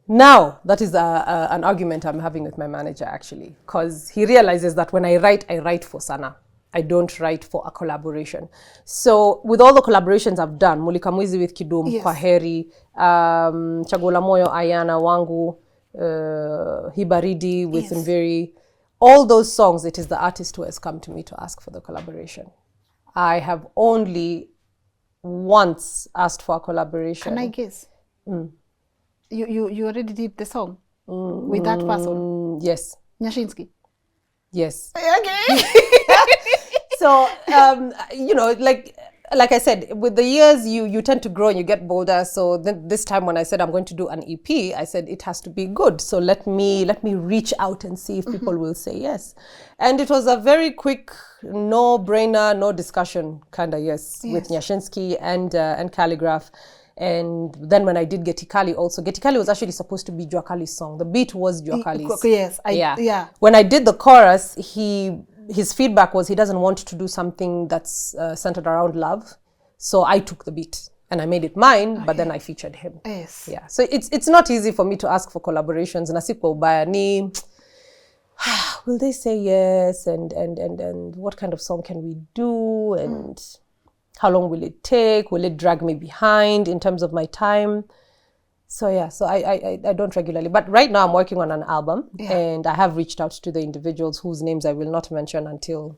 Now, that is an argument I'm having with my manager, actually, because he realizes that when I write for Sana. I don't write for a collaboration. So with all the collaborations I've done, Mulika Mwizi with Kidum, Kwaheri, Chagula Moyo, Ayana, Wangu, Hibaridi with Mviri, all those songs, it is the artist who has come to me to ask for the collaboration. I have only once asked for a collaboration. Can I guess? You already did the song? with that person? Yes. Nyashinsky? Yes. Okay. So, like I said, with the years, you tend to grow and you get bolder. So then this time when I said I'm going to do an EP, I said it has to be good. So let me reach out and see if people will say yes. And it was a very quick, no-brainer, no discussion kind of yes with Nyashinsky and Calligraph. And then when I did Getikali also, Getikali was actually supposed to be Juakali's song. The beat was Juakali's. Yes. When I did the chorus, his feedback was he doesn't want to do something that's centered around love. So I took the beat and I made it mine, but then I featured him. Yes. Yeah. So it's not easy for me to ask for collaborations. Nasipo ubaya will they say yes? And what kind of song can we do? And how long will it take? Will it drag me behind in terms of my time? So yeah, so I don't regularly. But right now I'm working on an album and I have reached out to the individuals whose names I will not mention until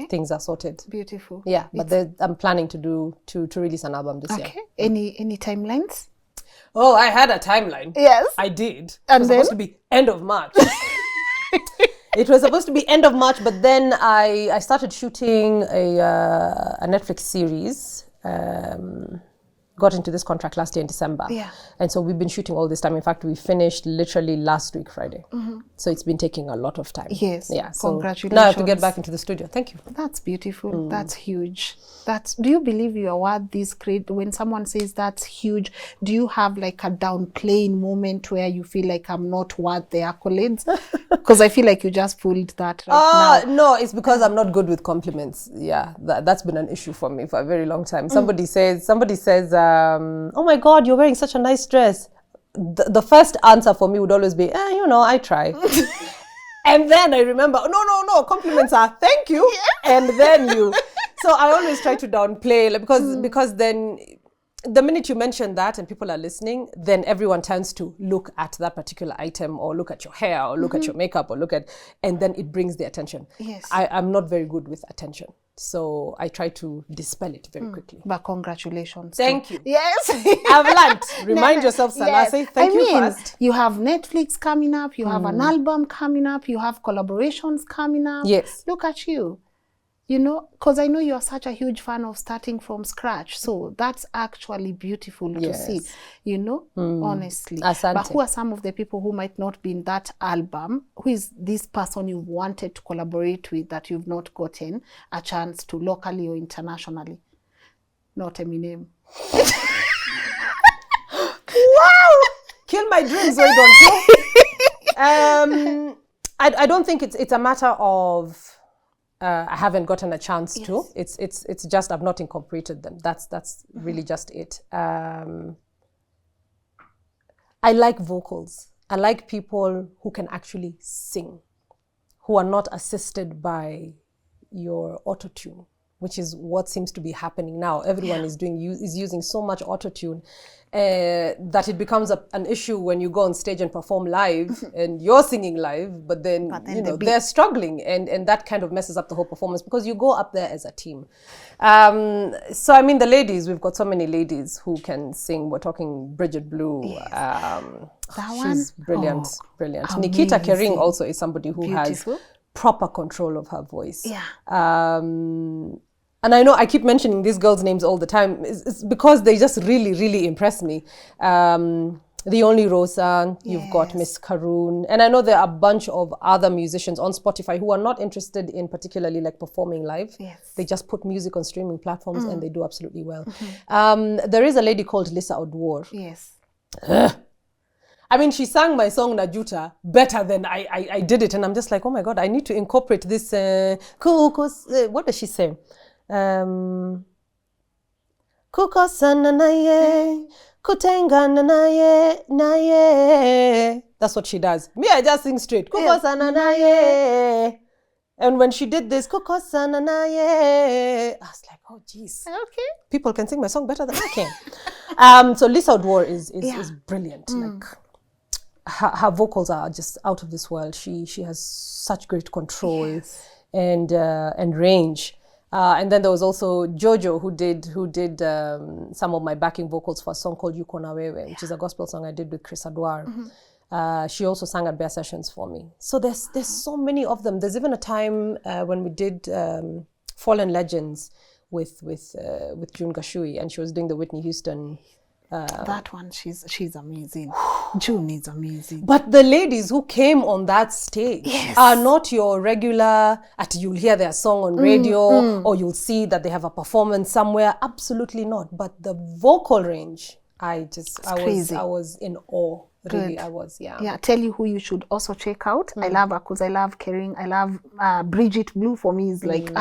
things are sorted. Beautiful. Yeah, but I'm planning to release an album this year. Okay. Any timelines? Oh, I had a timeline. Yes. I did. And it was supposed to be end of March. It was supposed to be end of March, but then I started shooting a Netflix series. Got into this contract last year in December. Yeah. And so we've been shooting all this time. In fact, we finished literally last week, Friday. So it's been taking a lot of time. Yes. Yeah. So congratulations. now I have to get back into the studio. Thank you. That's beautiful. That's huge. Do you believe you are worth this credit? When someone says that's huge, do you have like a downplaying moment where you feel like I'm not worth the accolades? Because I feel like you just pulled that now. No, it's because I'm not good with compliments. Yeah, that's been an issue for me for a very long time. Somebody says, oh my God, you're wearing such a nice dress. The first answer for me would always be, I try. And then I remember, no, compliments are thank you. Yeah. And then you. So I always try to downplay because then the minute you mention that and people are listening, then everyone tends to look at that particular item or look at your hair or look at your makeup or and then it brings the attention. Yes. I'm not very good with attention. So I try to dispel it very quickly. But congratulations. Thank you. Yes. I've learned. Remind yourself, Sanase. Yes. Thank you first. You have Netflix coming up. You have an album coming up. You have collaborations coming up. Yes. Look at you. Because I know you are such a huge fan of starting from scratch. So that's actually beautiful to see, honestly. Asante. But who are some of the people who might not be in that album? Who is this person you wanted to collaborate with that you've not gotten a chance to locally or internationally? Not Eminem. Wow! Kill my dreams, why don't you? I don't think it's a matter of I haven't gotten a chance to. It's just I've not incorporated them. That's really just it. I like vocals. I like people who can actually sing, who are not assisted by your autotune, which is what seems to be happening now. Everyone is using so much autotune that it becomes an issue when you go on stage and perform live and you're singing live, but then they're struggling and that kind of messes up the whole performance because you go up there as a team. So I mean the ladies, we've got so many ladies who can sing. We're talking Bridget Blue. Yes. She's brilliant. Amazing. Nikita Kering also is somebody who has proper control of her voice. Yeah. And I know I keep mentioning these girls' names all the time. It's because they just really, really impress me. The Only Rosa, you've got Miss Karoon. And I know there are a bunch of other musicians on Spotify who are not interested in particularly like performing live. Yes. They just put music on streaming platforms and they do absolutely well. There is a lady called Lisa Odwor. Yes. I mean, she sang my song Najuta better than I did it. And I'm just like, oh my God, I need to incorporate this. What does she say? Kukosana naye, kutengana naye. That's what she does. Me, I just sing straight. Kukosana naye. And when she did this, Kukosana naye, I was like, oh geez. Okay. People can sing my song better than I can. So Lisa Odwor is brilliant. Like her vocals are just out of this world. She has such great control and range. And then there was also Jojo who did some of my backing vocals for a song called Yuko na Wewe, which is a gospel song I did with Chris Adwar. She also sang at Bear Sessions for me. So there's so many of them. There's even a time when we did Fallen Legends with June Gashui, and she was doing the Whitney Houston. That one, she's amazing. June is amazing. But the ladies who came on that stage are not your regular, you'll hear their song on radio or you'll see that they have a performance somewhere. Absolutely not. But the vocal range, I was in awe. Really, I was, Yeah, tell you who you should also check out. I love her because I love Kering. I love Bridget Blue. For me is like,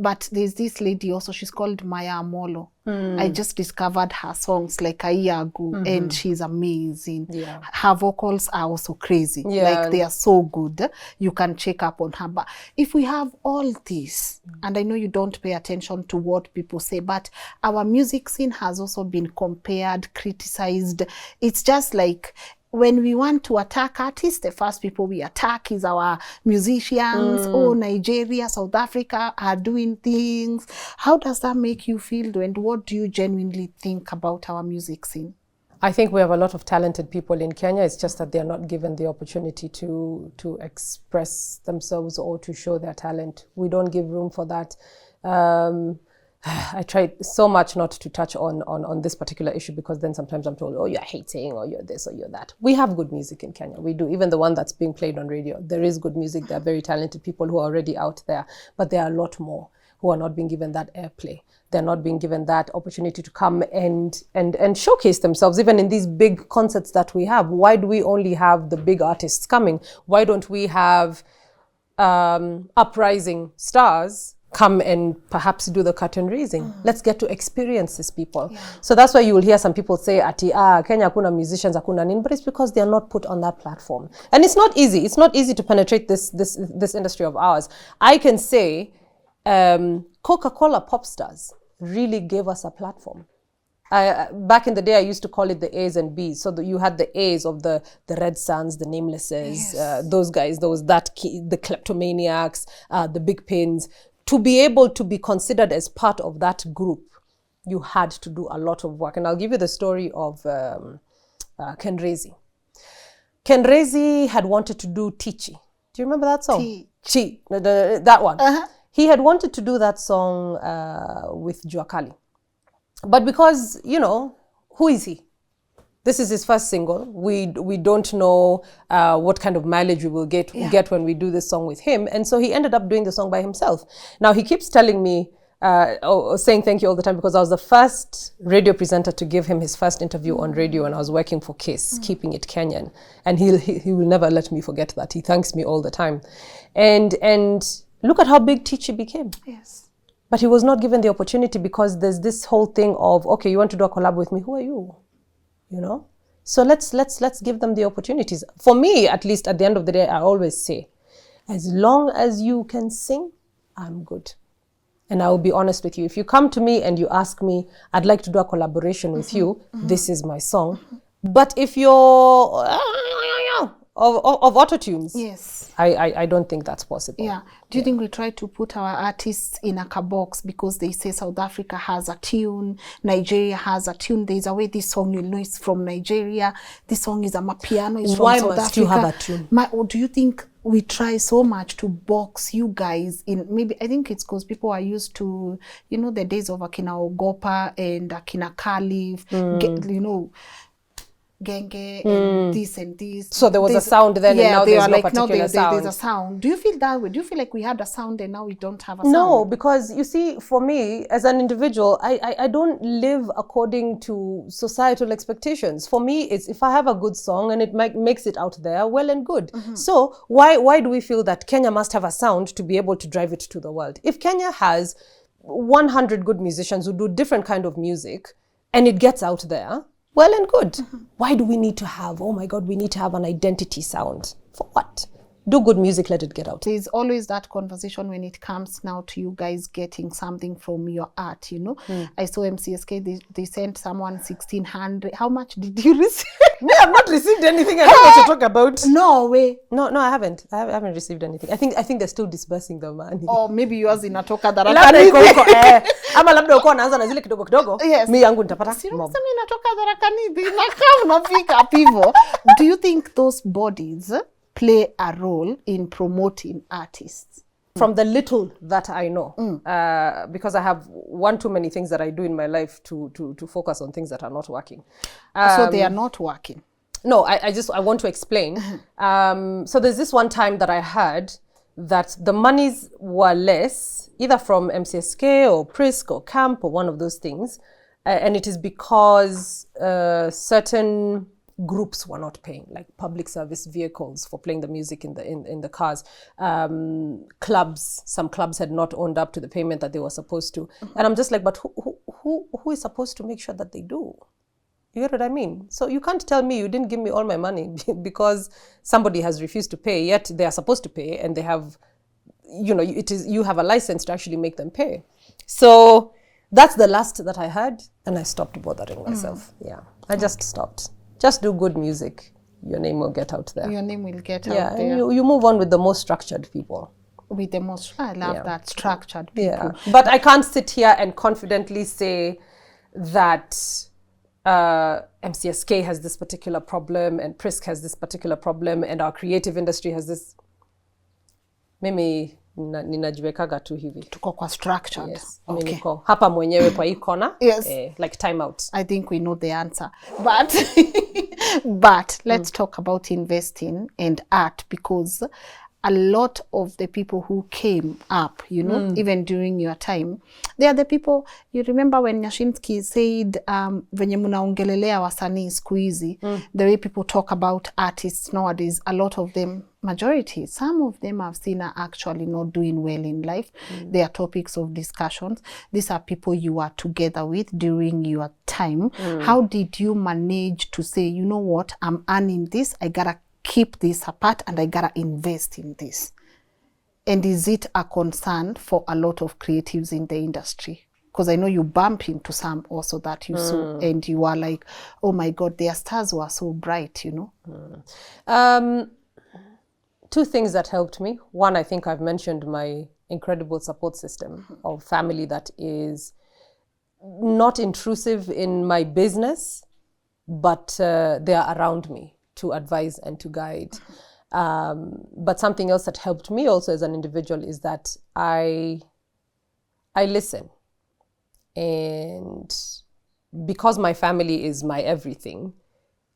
But there's this lady also, she's called Maya Amolo. I just discovered her songs like a year ago, and she's amazing. Yeah. Her vocals are also crazy. Like they are so good. You can check up on her. But if we have all this, and I know you don't pay attention to what people say, but our music scene has also been compared, criticized. It's just like, when we want to attack artists, the first people we attack is our musicians. Oh, Nigeria, South Africa are doing things. How does that make you feel? And what do you genuinely think about our music scene? I think we have a lot of talented people in Kenya. It's just that they're not given the opportunity to express themselves or to show their talent. We don't give room for that. I try so much not to touch on this particular issue, because then sometimes I'm told, oh, you're hating, or you're this, or you're that. We have good music in Kenya. We do. Even the one that's being played on radio, there is good music. There are very talented people who are already out there, but there are a lot more who are not being given that airplay. They're not being given that opportunity to come and showcase themselves, even in these big concerts that we have. Why do we only have the big artists coming? Why don't we have uprising stars come and perhaps do the curtain raising? Let's get to experience these people. So that's why you will hear some people say, Kenya hakuna musicians, hakuna nini, but it's because they are not put on that platform. And it's not easy. It's not easy to penetrate this industry of ours. I can say Coca-Cola pop stars really gave us a platform. Back in the day, I used to call it the A's and B's. So you had the A's of the Red Suns, the Namelesses, those guys, the kleptomaniacs, the big pins. To be able to be considered as part of that group, you had to do a lot of work. And I'll give you the story of Ken Rezi. Ken Rezi had wanted to do Tichi. Do you remember that song? Chi, that one. He had wanted to do that song with Jua Kali. But because, who is he? This is his first single. We don't know what kind of mileage we will get when we do this song with him. And so he ended up doing the song by himself. Now he keeps telling me, saying thank you all the time, because I was the first radio presenter to give him his first interview on radio when I was working for KISS, Keeping It Kenyan. And he will never let me forget that. He thanks me all the time. And look at how big Tichi became. Yes. But he was not given the opportunity, because there's this whole thing of, okay, you want to do a collab with me? Who are you? So let's give them the opportunities. For me, at least, at the end of the day, I always say, as long as you can sing, I'm good. And I will be honest with you. If you come to me and you ask me, I'd like to do a collaboration with you, this is my song. But if you're of autotunes, yes, I don't think that's possible. Yeah. Do you think we try to put our artists in a box because they say South Africa has a tune, Nigeria has a tune? There's a way this song, is from Nigeria. This song is a mapiano, it's from South Africa. Why must you have a tune? Or do you think we try so much to box you guys in? Maybe, I think it's because people are used to, the days of Akina Ogopa and Akina Khalif, Genge and this and this. So there was a sound then, and now there's no particular sound. There's a sound. Do you feel that way? Do you feel like we had a sound and now we don't have a sound? No, because you see, for me, as an individual, I don't live according to societal expectations. For me, it's if I have a good song and it makes it out there, well and good. So why do we feel that Kenya must have a sound to be able to drive it to the world? If Kenya has 100 good musicians who do different kind of music and it gets out there, well and good. Why do we need to have, oh my God, we need to have an identity sound? For what? do good music, let it get out. There's always that conversation when it comes now to you guys getting something from your art, you know. I saw MCSK, they sent someone 1,600. How much did you receive? Me, I've not received anything. I don't know what you're talking about. No way. No, I haven't. I haven't received anything. I think they're still disbursing the money. Or maybe yours inatoka dharakani. Ama labda uko naanza na zile kidogo kidogo. Yes. Mi yangu nitapata. Sema inatoka dharakani. Unafika pivo. Do you think those bodies play a role in promoting artists? From the little that I know, because I have one too many things that I do in my life to focus on things that are not working. So they are not working? No, I want to explain. So there's this one time that I heard that the monies were less, either from MCSK or PRISC or CAMP or one of those things, and it is because certain groups were not paying, like public service vehicles for playing the music in the cars. Clubs, some clubs had not owned up to the payment that they were supposed to. And I'm just like, but who is supposed to make sure that they do? You get what I mean? So you can't tell me you didn't give me all my money because somebody has refused to pay, yet they are supposed to pay, and they have, you know, you have a license to actually make them pay. So that's the last that I heard, and I stopped bothering myself. Yeah, I just stopped. Just do good music. Your name will get out there. Your name will get out there. Yeah, you move on with the most structured people. With the most, I love that, structured people. Yeah, but I can't sit here and confidently say that MCSK has this particular problem and PRISC has this particular problem and our creative industry has this. Mimi ninajiwekaga tu hivi. Tuko kwa structured. Yes. Okay. Niko hapa mwenyewe kwa hii kona. Yes. Like time out. I think we know the answer. But let's talk about investing and art, because a lot of the people who came up, you know, even during your time, they are the people, you remember when Nyashinski said, venye munaongelelea wasanii siku hizi, the way people talk about artists nowadays, a lot of them, majority, some of them I've seen are actually not doing well in life. They are topics of discussions. These are people you are together with during your time. How did you manage to say, you know what, I'm earning this, I gotta keep this apart and I gotta invest in this? And is it a concern for a lot of creatives in the industry? Because I know you bump into some also that you saw and you are like, oh my God, their stars were so bright, you know? Two things that helped me. One, I think I've mentioned my incredible support system of family that is not intrusive in my business, but they are around me to advise and to guide. But something else that helped me also as an individual is that I listen. And because my family is my everything,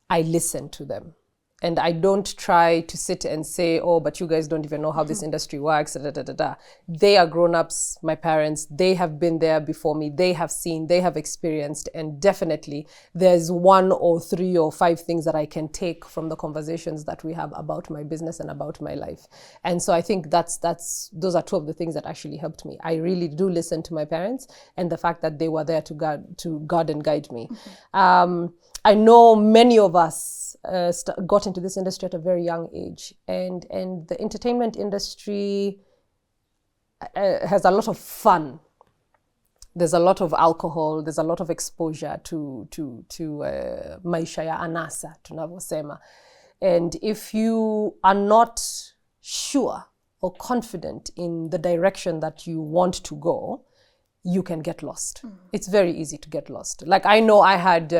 I listen to them. And I don't try to sit and say, oh, but you guys don't even know how this industry works. They are grown-ups, my parents. They have been there before me. They have seen, they have experienced. And definitely there's 1 or 3 or 5 things that I can take from the conversations that we have about my business and about my life. And so I think those are 2 of the things that actually helped me. I really do listen to my parents, and the fact that they were there to guard and guide me. I know many of us got into this industry at a very young age, and the entertainment industry has a lot of fun. There's a lot of alcohol, there's a lot of exposure to maisha ya anasa, tunavyosema. And if you are not sure or confident in the direction that you want to go, you can get lost. It's very easy to get lost. Like I know I had...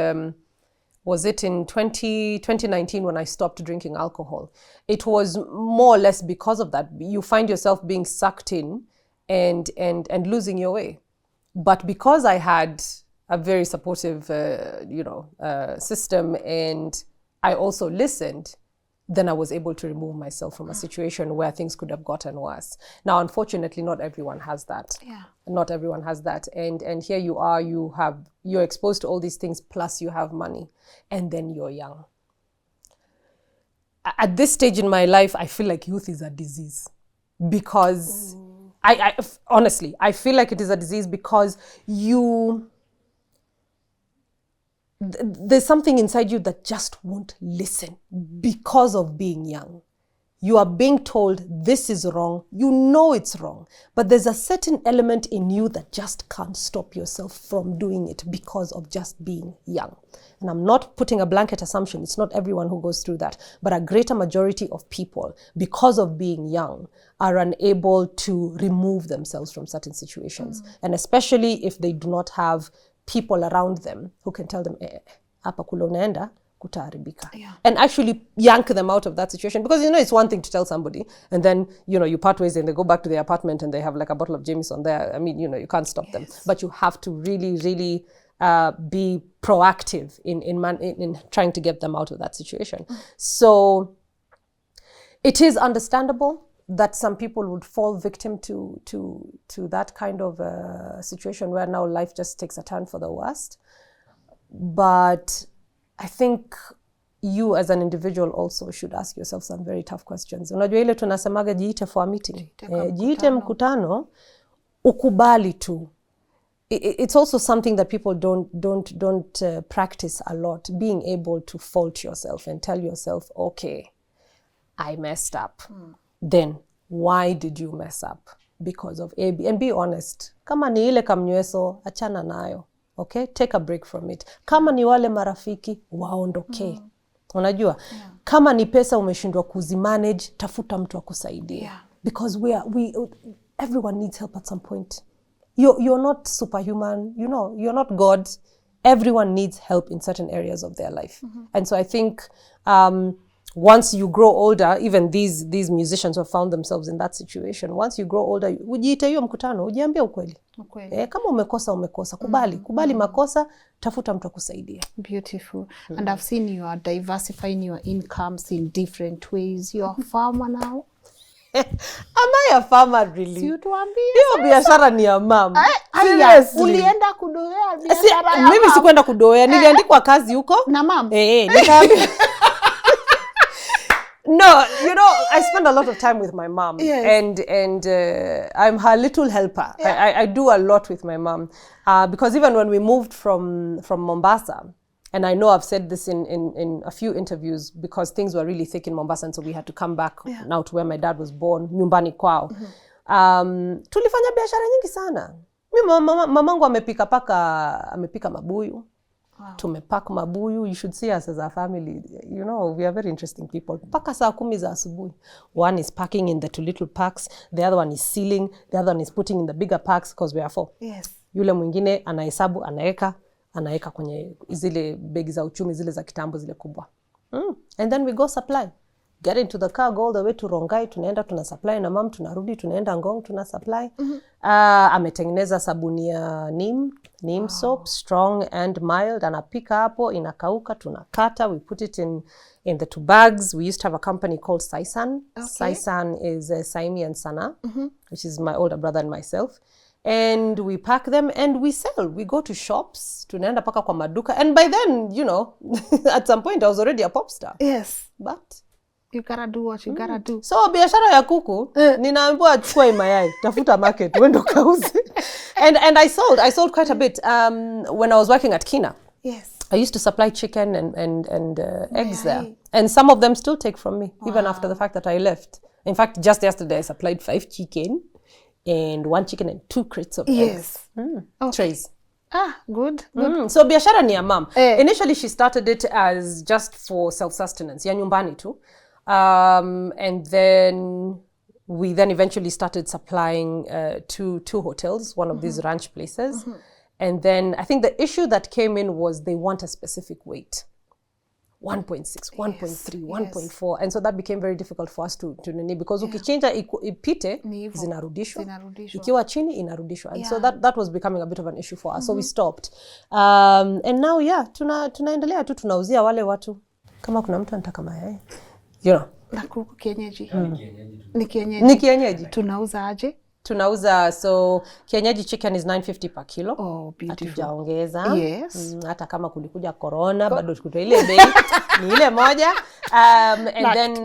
was it in 2019 when I stopped drinking alcohol? It was more or less because of that. You find yourself being sucked in and losing your way. But because I had a very supportive, system, and I also listened, then I was able to remove myself from a situation where things could have gotten worse. Now, unfortunately, not everyone has that. Yeah. Not everyone has that. And here you are, you're exposed to all these things, plus you have money, and then you're young. At this stage in my life, I feel like youth is a disease, because I honestly, I feel like it is a disease because there's something inside you that just won't listen because of being young. You are being told this is wrong. You know it's wrong. But there's a certain element in you that just can't stop yourself from doing it because of just being young. And I'm not putting a blanket assumption. It's not everyone who goes through that. But a greater majority of people, because of being young, are unable to remove themselves from certain situations. And especially if they do not have people around them who can tell them, hapa kule unaenda, kutaharibika. And actually yank them out of that situation. Because, it's one thing to tell somebody, and then, you part ways and they go back to their apartment and they have like a bottle of Jameson there. I mean, you can't stop them. But you have to really, really be proactive in trying to get them out of that situation. So it is understandable that some people would fall victim to that kind of situation where now life just takes a turn for the worst. But I think you as an individual also should ask yourself some very tough questions. Unajua ile tunasemaga jiite for a meeting. Jiite mkutano, ukubali tu. It's also something that people don't practice a lot, being able to fault yourself and tell yourself, okay, I messed up. Then why did you mess up? Because of A, B. And be honest. Kama ni ile kamnyweso, achana nayo. Okay? Take a break from it. Kama ni wale marafiki, waondoke. Unajua? Kama ni pesa umeshindwa kuzimanage, tafuta mtu akusaidie. Because everyone needs help at some point. You're not superhuman, you're not God. Everyone needs help in certain areas of their life. And so I think once you grow older, even these musicians who have found themselves in that situation, once you grow older, ujiite hiyo mkutano, ujiambie ukweli. Kama umekosa, kubali makosa, tafuta mtu akusaidia. Beautiful. And I've seen you are diversifying your incomes in different ways. You're a farmer now. Am I a farmer really? Si utuambie. Hiyo biashara ni ya mom. Ulienda kudoea biashara ya mimi sikwenda kudoea, niliandikwa kazi huko na mom. Nikaambia. No, I spend a lot of time with my mom. And I'm her little helper. I do a lot with my mom. Because even when we moved from Mombasa, and I know I've said this in a few interviews, because things were really thick in Mombasa, and so we had to come back now to where my dad was born, nyumbani kwao. Tulifanya biashara nyingi sana. Mamangu amepika mabuyu. Tumepack mabuyu. You should see us as a family. We are very interesting people. Paka saa 10 za asubuhi. One is packing in the 2 little packs. The other one is sealing. The other one is putting in the bigger packs because we are 4. Yule mwingine anahesabu, anaeka kwenye zile begi za uchumi, zile za kitambo, zile kubwa. And then we go supply. Get into the car, go all the way to Rongai, tunaenda tunasupply na mom, tunarudi, tunaenda Ngong, tunasupply. Ametengeneza sabuni ya neem soap, strong and mild, anapika hapo, inakauka, tunakata, we put it in the 2 bags. We used to have a company called Saisan. Saisan is Saimi and Sana, which is my older brother and myself. And we pack them and we sell. We go to shops, tunaenda paka kwa maduka. And by then, at some point I was already a pop star. But you gotta do what you gotta do. So biashara ya kuku, ninaambiwa chukua mayai, tafuta market, wendo kauze. And I sold quite a bit when I was working at Kina. I used to supply chicken and eggs there. And some of them still take from me, even after the fact that I left. In fact, just yesterday I supplied 5 chicken and 1 chicken and 2 crates of eggs. Trays. Good. So biashara ni ya mom. Initially she started it as just for self-sustenance, ya nyumbani tu. And then we eventually started supplying two hotels, one of these ranch places. And then I think the issue that came in was they want a specific weight. 1.6, 1.3, 1.4. And so that became very difficult for us to nini, because ukichinja ipite, zinarudishwa. Ikiwa chini, inarudishwa. And so that was becoming a bit of an issue for us. So we stopped. And now, tunaendelea tu, tunauzia wale watu. Kama kuna mtu anataka mayai. Na kuku kienyeji. Ni kienyeji. Tunauza aje? Tunauza, so kienyeji chicken is 950 per kilo. Beautiful. Hatujaongeza. Hata kama kulikuja corona, bado tukutoa ile bei. Ni ile moja. And then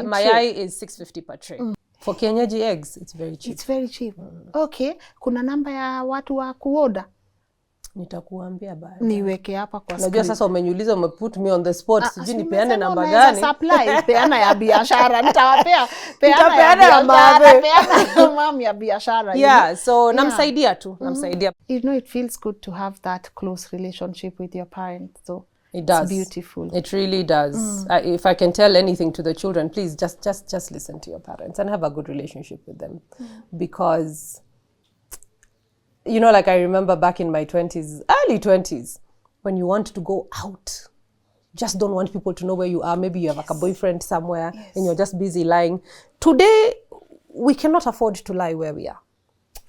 mayai is 650 per tray. For kienyeji eggs, it's very cheap. It's very cheap. Okay. Kuna namba ya watu wa kuoda? Nitakuambia baadaye. Niweke hapa kwa screen. Unajua sasa umeniuliza, umeput me on the spot. Sijui nipeane namba gani. Supply peana ya biashara. Nitawapea peana ya biashara. Peana mami ya biashara. Yeah, so namsaidia tu. Namsaidia. You know, it feels good to have that close relationship with your parents. So it does. It's beautiful. It really does. If I can tell anything to the children, please just listen to your parents and have a good relationship with them. Because, you know, like I remember back in my 20s, early 20s, when you want to go out, just don't want people to know where you are. Maybe you have like a boyfriend somewhere and you're just busy lying. Today, we cannot afford to lie where we are.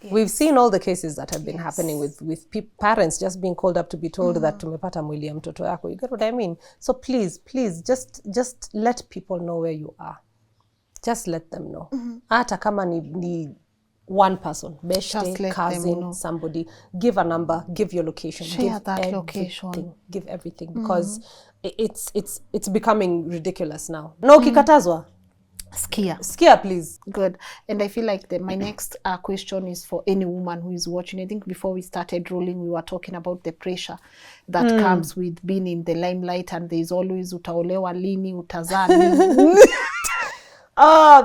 Yes. We've seen all the cases that have been happening with parents just being called up to be told that tumepata mwili ya mtoto yako. You get what I mean? So please, just let people know where you are. Just let them know. Hata kama ni one person, beshte, cousin, somebody, give a number, give your location, share that location, give everything, because it's becoming ridiculous now. No kikatazwa. Skia, please. Good. And I feel like my next question is for any woman who is watching. I think before we started rolling, we were talking about the pressure that comes with being in the limelight, and there's always utaolewa lini, utazaa lini.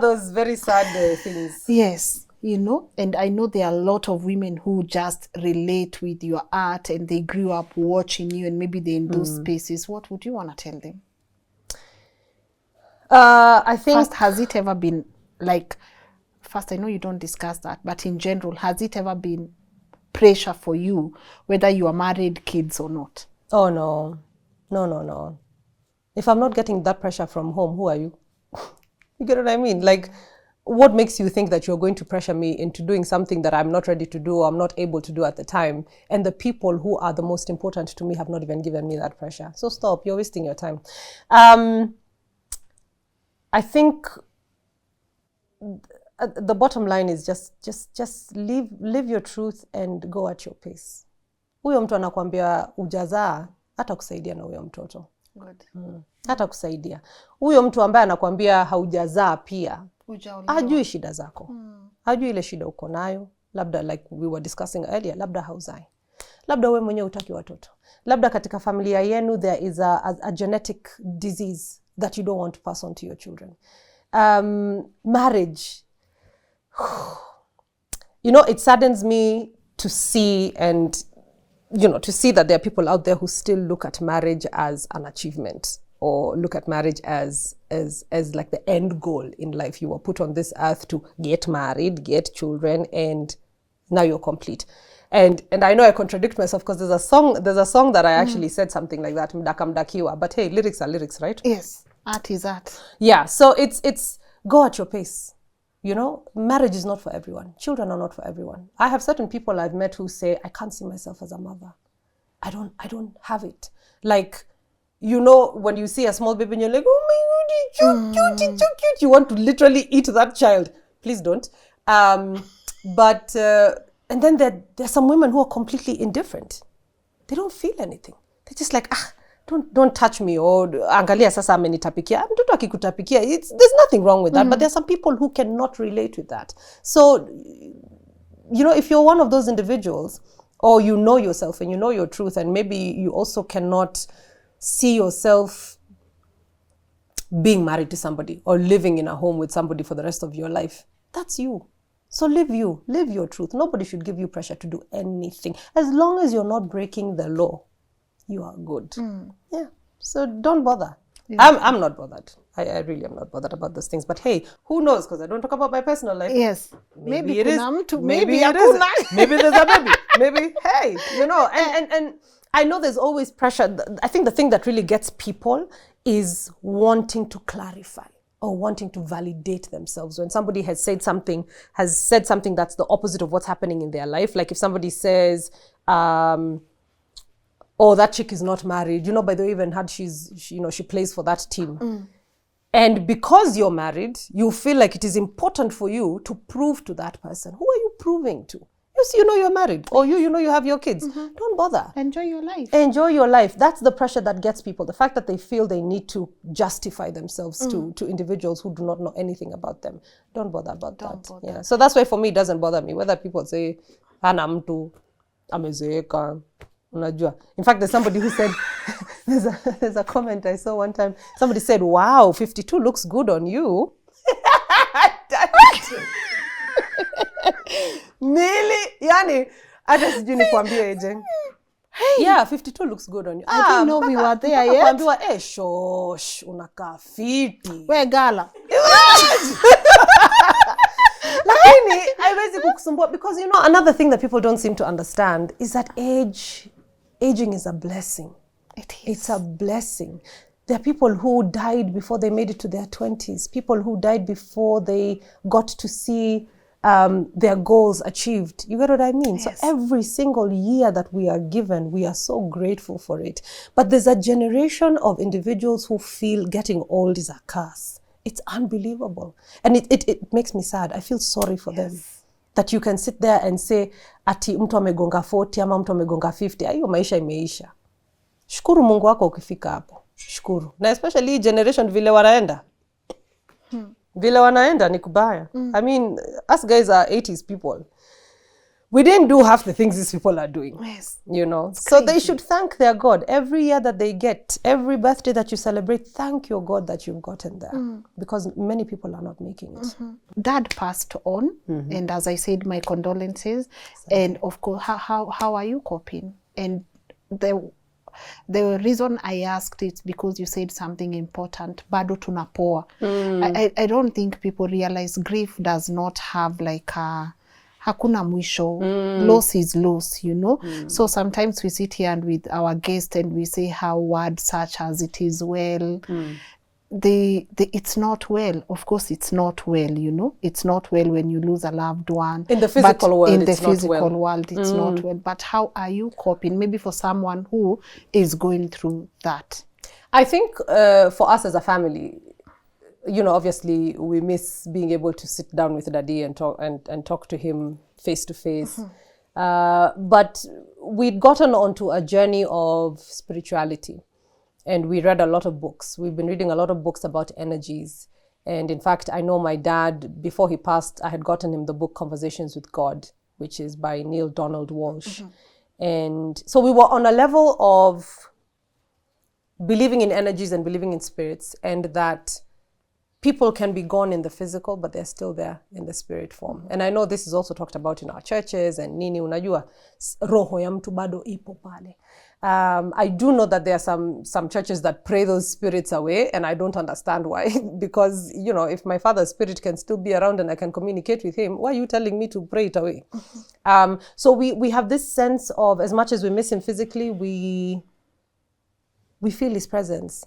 Those very sad things. Yes, you know, and I know there are a lot of women who just relate with your art and they grew up watching you, and maybe they're in those spaces. What would you want to tell them? I think... First, has it ever been like... First, I know you don't discuss that, but in general, has it ever been pressure for you, whether you are married, kids or not? Oh, no. No. If I'm not getting that pressure from home, who are you? You get what I mean? Like, what makes you think that you're going to pressure me into doing something that I'm not ready to do or I'm not able to do at the time? And the people who are the most important to me have not even given me that pressure. So stop. You're wasting your time. I think the bottom line is just live your truth and go at your pace. Huyo mtu anakuambia ujazaa, hata kusaidia na huyo mtoto. Good. Hata kusaidia. Huyo mtu ambaye anakuambia haujazaa pia, hajui shida zako. Hajui ile shida uko nayo. Labda, like we were discussing earlier, labda hauzai. Labda wewe mwenyewe hutaki watoto. Labda katika familia yenu there is a genetic disease that you don't want to pass on to your children. Marriage. You know, it saddens me to see to see that there are people out there who still look at marriage as an achievement, or look at marriage as like the end goal in life. You were put on this earth to get married, get children, and now you're complete. And I know I contradict myself, because there's a song that I actually said something like that, Mdaka Mdakiwa. But hey, lyrics are lyrics, right? Yes, art is art. Yeah, so it's go at your pace. You know, marriage is not for everyone. Children are not for everyone. I have certain people I've met who say, I can't see myself as a mother. I don't have it. Like, you know, when you see a small baby and you're like, oh my God, it's so cute. You want to literally eat that child. Please don't. And then there's some women who are completely indifferent. They don't feel anything. They're just like, don't touch me, or angalia sasa amenitapikia. Mtoto akikutapikia, there's nothing wrong with that. But there's some people who cannot relate with that. So, you know, if you're one of those individuals, or you know yourself and you know your truth, and maybe you also cannot see yourself being married to somebody or living in a home with somebody for the rest of your life, that's you. So live your truth. Nobody should give you pressure to do anything. As long as you're not breaking the law, you are good. Yeah. So don't bother. Yeah. I'm not bothered. I really am not bothered about those things. But hey, who knows? Because I don't talk about my personal life. Yes. Maybe it is. Maybe it is. Maybe there's a baby. Maybe, hey, you know, and I know there's always pressure. I think the thing that really gets people is wanting to clarify or wanting to validate themselves. When somebody has said something that's the opposite of what's happening in their life. Like if somebody says, oh, that chick is not married. You know, by the way, even had she plays for that team. And because you're married, you feel like it is important for you to prove to that person. Who are you proving to? You know you're married, or you know you have your kids. Don't bother. Enjoy your life. Enjoy your life. That's the pressure that gets people. The fact that they feel they need to justify themselves to individuals who do not know anything about them. Don't bother about that. Yeah. So that's why for me it doesn't bother me. Whether people say, ana mtu, amezeeka, Unajua. In fact, there's somebody who said, there's a comment I saw one time. Somebody said, wow, 52 looks good on you. Really? Yani, hata sijui nikwambie aje. Yeah, 52 looks good on you. I didn't know we were there yet. Kuambiwa, shosh, unakaa fiti. We gala. Lakini, haiwezi kukusumbua. Because, you know, another thing that people don't seem to understand is that aging is a blessing. It is. It's a blessing. There are people who died before they made it to their 20s. People who died before they got to see their goals achieved. You get what I mean? Yes. So every single year that we are given, we are so grateful for it. But there's a generation of individuals who feel getting old is a curse. It's unbelievable. And it makes me sad. I feel sorry for them. That you can sit there and say, ati mtu amegonga 40 ama mtu amegonga 50. Hiyo maisha imeisha. Shukuru Mungu wako ukifika hapo. Shukuru. Na especially generation vile wanaenda. Vile wanaenda ni kubaya. I mean, us guys are 80s people. We didn't do half the things these people are doing. Yes. You know. So they should thank their God. Every year that they get, every birthday that you celebrate, thank your God that you've gotten there. Because many people are not making it. Dad passed on, and as I said, my condolences. And of course, how are you coping? And the reason I asked it because you said something important. Bado tunapoa. I don't think people realize grief does not have like a hakuna mwisho. Loss is loss, you know. So sometimes we sit here and with our guests and we say how words such as it is well. It's not well. Of course, it's not well, you know. It's not well when you lose a loved one. In the physical world, in the physical world, it's not well. But how are you coping? Maybe for someone who is going through that. I think for us as a family, you know, obviously we miss being able to sit down with Daddy and talk to him face to face. But we'd gotten onto a journey of spirituality. And we read a lot of books. We've been reading a lot of books about energies. And in fact, I know my dad, before he passed, I had gotten him the book Conversations with God, which is by Neil Donald Walsh. And so we were on a level of believing in energies and believing in spirits, and that people can be gone in the physical, but they're still there in the spirit form. And I know this is also talked about in our churches and nini, unajua, roho ya mtu bado ipo pale. I do know that there are some churches that pray those spirits away, and I don't understand why. Because, you know, if my father's spirit can still be around and I can communicate with him, why are you telling me to pray it away? So we have this sense of, as much as we miss him physically, we feel his presence.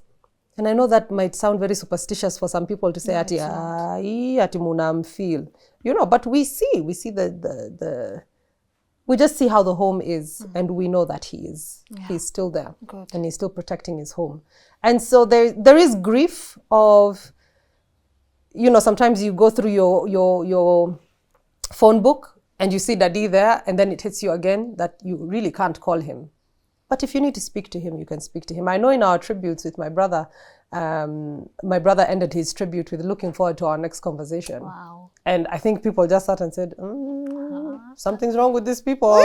And I know that might sound very superstitious for some people to say, ati munam feel, you know, but we see we just see how the home is, and we know that he's still there. Good. And he's still protecting his home. And so there is grief of, you know, sometimes you go through your phone book and you see Daddy there, and then it hits you again that you really can't call him. But if you need to speak to him, you can speak to him. I know in our tributes with my brother ended his tribute with looking forward to our next conversation. Wow. And I think people just sat and said, something's wrong with these people.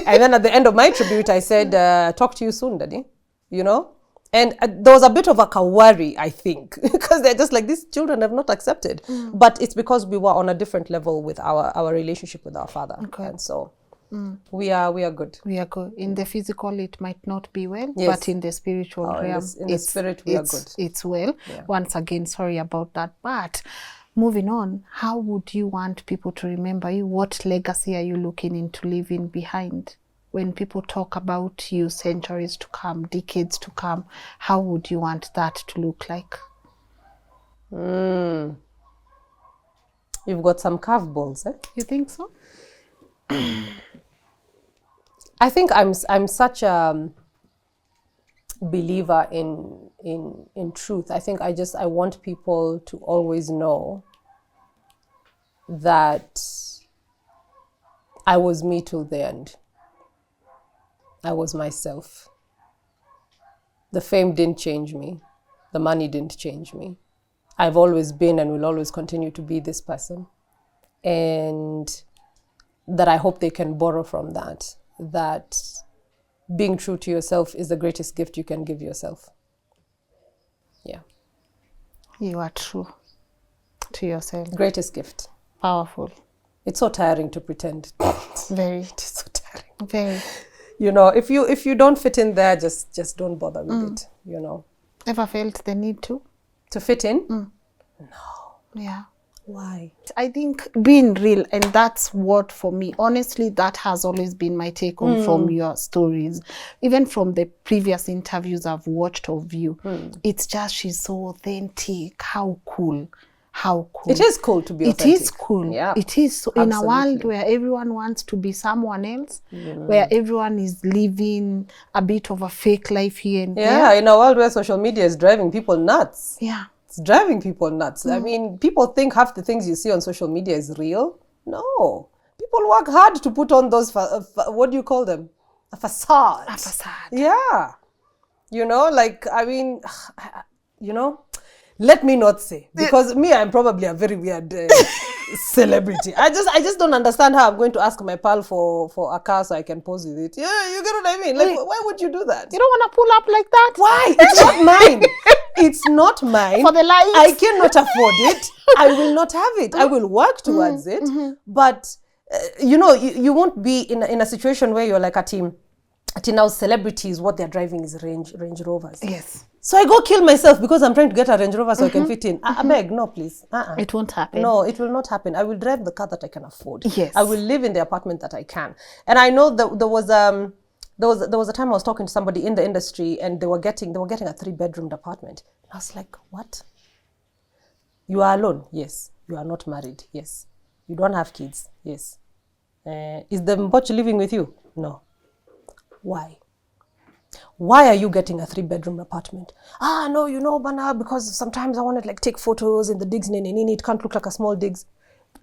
And then at the end of my tribute, I said, talk to you soon, Daddy, you know? And there was a bit of a worry, I think, because they're just like, these children have not accepted. But it's because we were on a different level with our relationship with our father. Okay. And so we are good. We are good. In the physical, it might not be well, Yes. but in the spiritual realm, in the spirit, we are good. It's well. Yeah. Once again, sorry about that. But moving on, how would you want people to remember you? What legacy are you looking into leaving behind? When people talk about you centuries to come, decades to come, how would you want that to look like? You've got some curveballs, eh? You think so? I think I'm such a believer in truth. I think I want people to always know that I was me till the end. I was myself. The fame didn't change me. The money didn't change me. I've always been and will always continue to be this person. And that I hope they can borrow from that being true to yourself is the greatest gift you can give yourself. Yeah. You are true to yourself. Greatest gift. Powerful. It's so tiring to pretend. Very. It is so tiring. Very. You know, if you don't fit in there, just don't bother with it, you know. Ever felt the need to? To fit in? No. Yeah. Why? I think being real, and that's what, for me, honestly, that has always been my take on from your stories. Even from the previous interviews I've watched of you, it's just, she's so authentic. How cool. How cool. It is cool to be authentic. It is cool. Yeah. It is. So in a world where everyone wants to be someone else, where everyone is living a bit of a fake life here and there. Yeah, in a world where social media is driving people nuts. Yeah. It's driving people nuts. I mean, people think half the things you see on social media is real. No. People work hard to put on those, what do you call them? A facade. A facade. Yeah. You know, like, I mean, you know, let me not say, because me, I'm probably a very weird celebrity. I just don't understand how I'm going to ask my pal for a car so I can pose with it. Yeah, you get what I mean? Like, why would you do that? You don't want to pull up like that? Why? It's not mine. It's not mine. For the likes. I cannot afford it. I will not have it. I will work towards it. But, you know, you won't be in a situation where you're like a team. Now celebrities, what they're driving is Range Rovers. Yes. So I go kill myself because I'm trying to get a Range Rover so I can fit in. I beg, no, please. It won't happen. No, it will not happen. I will drive the car that I can afford. Yes. I will live in the apartment that I can. And I know that there was a time I was talking to somebody in the industry and they were getting a 3-bedroom apartment. I was like, what? You are alone? Yes. You are not married? Yes. You don't have kids? Yes. Is the mboch living with you? No. Why? Why are you getting a 3-bedroom apartment? No, you know, Bana, because sometimes I want to like take photos in the digs, it can't look like a small digs.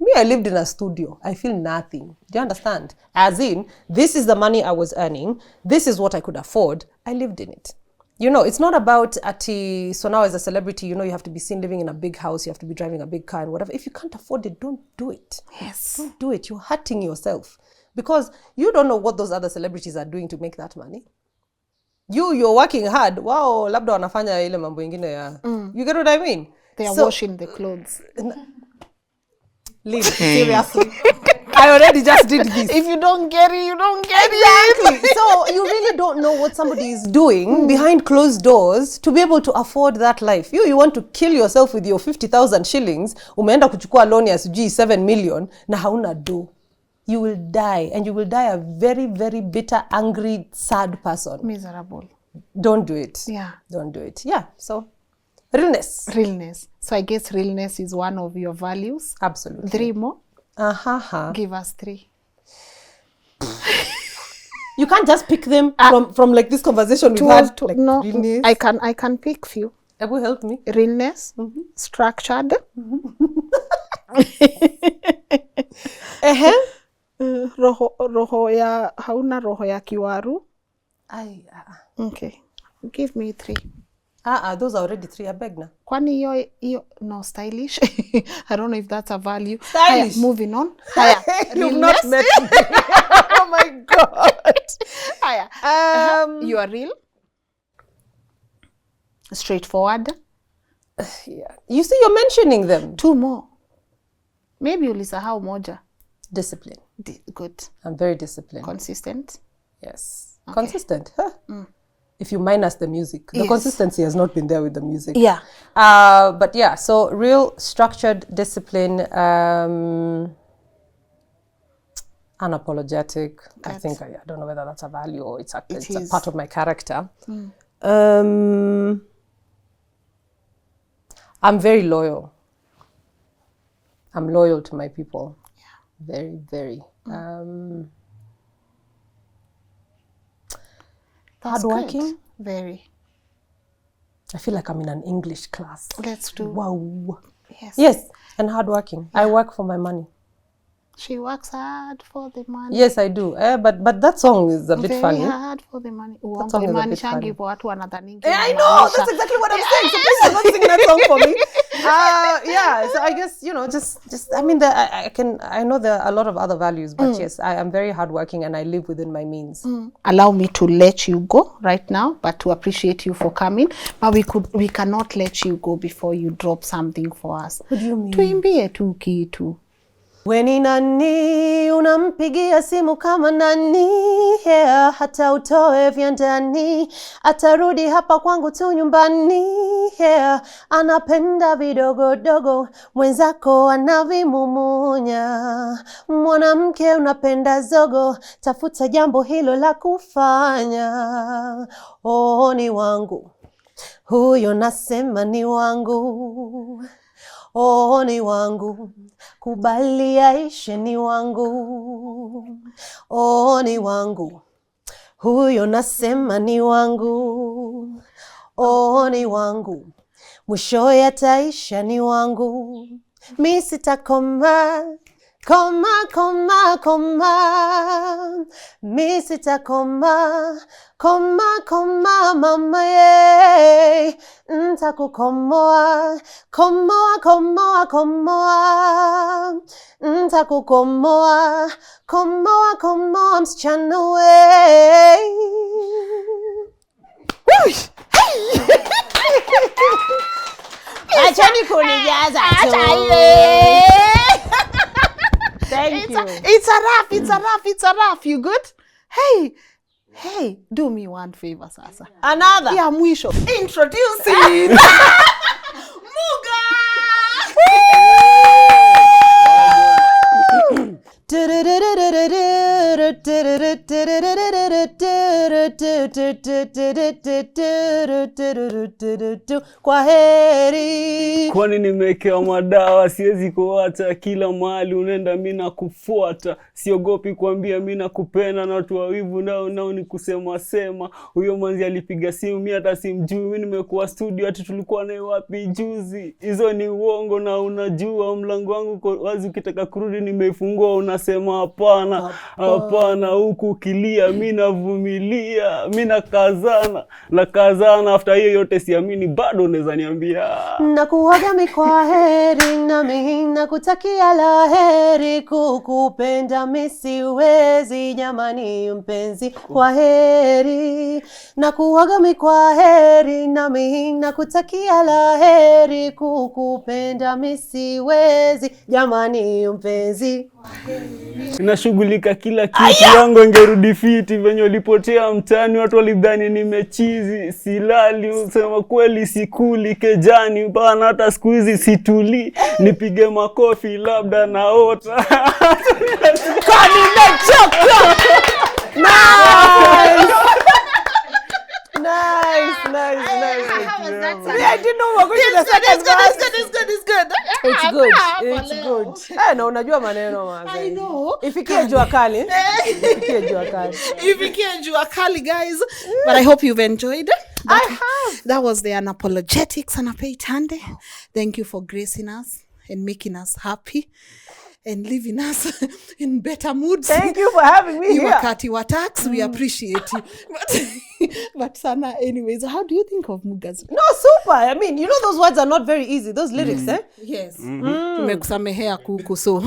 Me, I lived in a studio. I feel nothing. Do you understand? As in, this is the money I was earning. This is what I could afford. I lived in it. You know, it's not about so now as a celebrity, you know, you have to be seen living in a big house, you have to be driving a big car and whatever. If you can't afford it, don't do it. Yes. Don't do it. You're hurting yourself. Because you don't know what those other celebrities are doing to make that money. You're working hard. Wow, labda wanafanya ile mambo ingine ya. You get what I mean? They are washing the clothes. Lynn, seriously. I already just did this. If you don't get it, you don't get it. So you really don't know what somebody is doing behind closed doors to be able to afford that life. You want to kill yourself with your 50,000 shillings. Umeenda kuchukua loan ya sijui 7 million na hauna do. You will die, and you will die a very, very bitter, angry, sad person. Miserable. Don't do it. Yeah. Don't do it. Yeah. So, realness. Realness. So I guess realness is one of your values. Absolutely. 3 more? Give us 3. You can't just pick them from like this conversation we've had. Like, no, realness. I can pick few. It will help me. Realness, structured. Roho ya hauna roho ya kiwaru. Okay. Give me 3. Those are already 3. I beg na. Kwani yo no stylish. I don't know if that's a value. Stylish. Moving on. You've not met me. Oh my God. You are real. Straightforward. Yeah. You see, you're mentioning them. 2 more. Maybe ulisahau moja. Discipline. Good. I'm very disciplined. Consistent. Yes. Okay. Consistent. Huh? If you minus the music. The consistency has not been there with the music. Yeah. But yeah, so real, structured, discipline, unapologetic. I think, I don't know whether that's a value or it's a part of my character. I'm very loyal. I'm loyal to my people. Yeah. Very, very. Hardworking. Good. Very. I feel like I'm in an English class. Let's do. Wow. Yes. Yes, and hardworking. Yeah. I work for my money. She works hard for the money. Yes, I do. But that song is a bit funny. Very hard for the money. That song is a bit funny. Watu wanadhani. I know. That's exactly what I'm saying. So please do not sing that song for me. Yeah, so I guess, just I mean, I know there are a lot of other values, but yes, I am very hardworking and I live within my means. Allow me to let you go right now, but to appreciate you for coming. But we cannot let you go before you drop something for us. What do you mean? Tuimbie tu kitu. Weni nani unampigia simu kama nani, yeah, hata utoe vya ndani, atarudi hapa kwangu tu nyumbani, yeah, anapenda vidogodogo, mwenzako anavimumunya, mwanamke unapenda zogo, tafuta jambo hilo la kufanya. Oh, ni wangu, huyo nasema ni wangu. Oh, ni wangu, kubali aishe ni wangu. Oh, ni wangu, huyo nasema ni wangu. Oh, ni wangu, mwisho yataisha ni wangu. Mi sitakoma, koma. Mi sitakoma, koma mama ye. Ntakukomoa, komoa. Ntakukomoa, komoa msichana we. Achani kunijaza tu. Thank you. It's a rough. You good? Hey, do me one favor sasa. Another. Yeah, mwisho. Introducing Muga. Kwa heri. Kwani nimewekewa madawa, siwezi kuacha, kila mahali unaenda mimi nakufuata, siogopi kuambia mimi nakupenda, na watu wawivu nao ni kusema sema. Huyo manzi alipiga simu mimi hata simjui, mimi nimekuwa studio ati tulikuwa naye wapi juzi. Hizo ni uongo na unajua, mlango wangu uko wazi, ukitaka kurudi nimeifungua, unasema hapana huku kilia, mimi navumilia, mimi nakazana after hiyo yote siamini bado unaweza niambia. Nakuaga kwa heri na mimi nakutakia la heri, kukupenda mimi siwezi jamani mpenzi, kwa heri. Nakuaga kwa heri na mimi nakutakia la heri, kukupenda mimi siwezi jamani mpenzi, kwa heri. Nashughulika kila kitu yangu ingerudi fiti, venye ulipotea mtani watu walidhani nimechizi, silali usema kweli sikuli kejani bana, hata siku hizi situli, nipige makofi labda naota. Kwani nimechoka. Nice. I didn't know we were going to the second verse. It's good. Na unajua maneno maza. I know. Ifikie jua kali. Ifikie jua kali, guys. But I hope you've enjoyed. I have. That was the unapologetic Sanaipei Tande. Thank you for gracing us and making us happy and leaving us in better moods. Thank you for having me here. Wakati wa tax, we appreciate you. But Sana, anyways, how do you think of Muga's? No, super. I mean, those words are not very easy. Those lyrics, Yes. Tumekusamehea kuku, so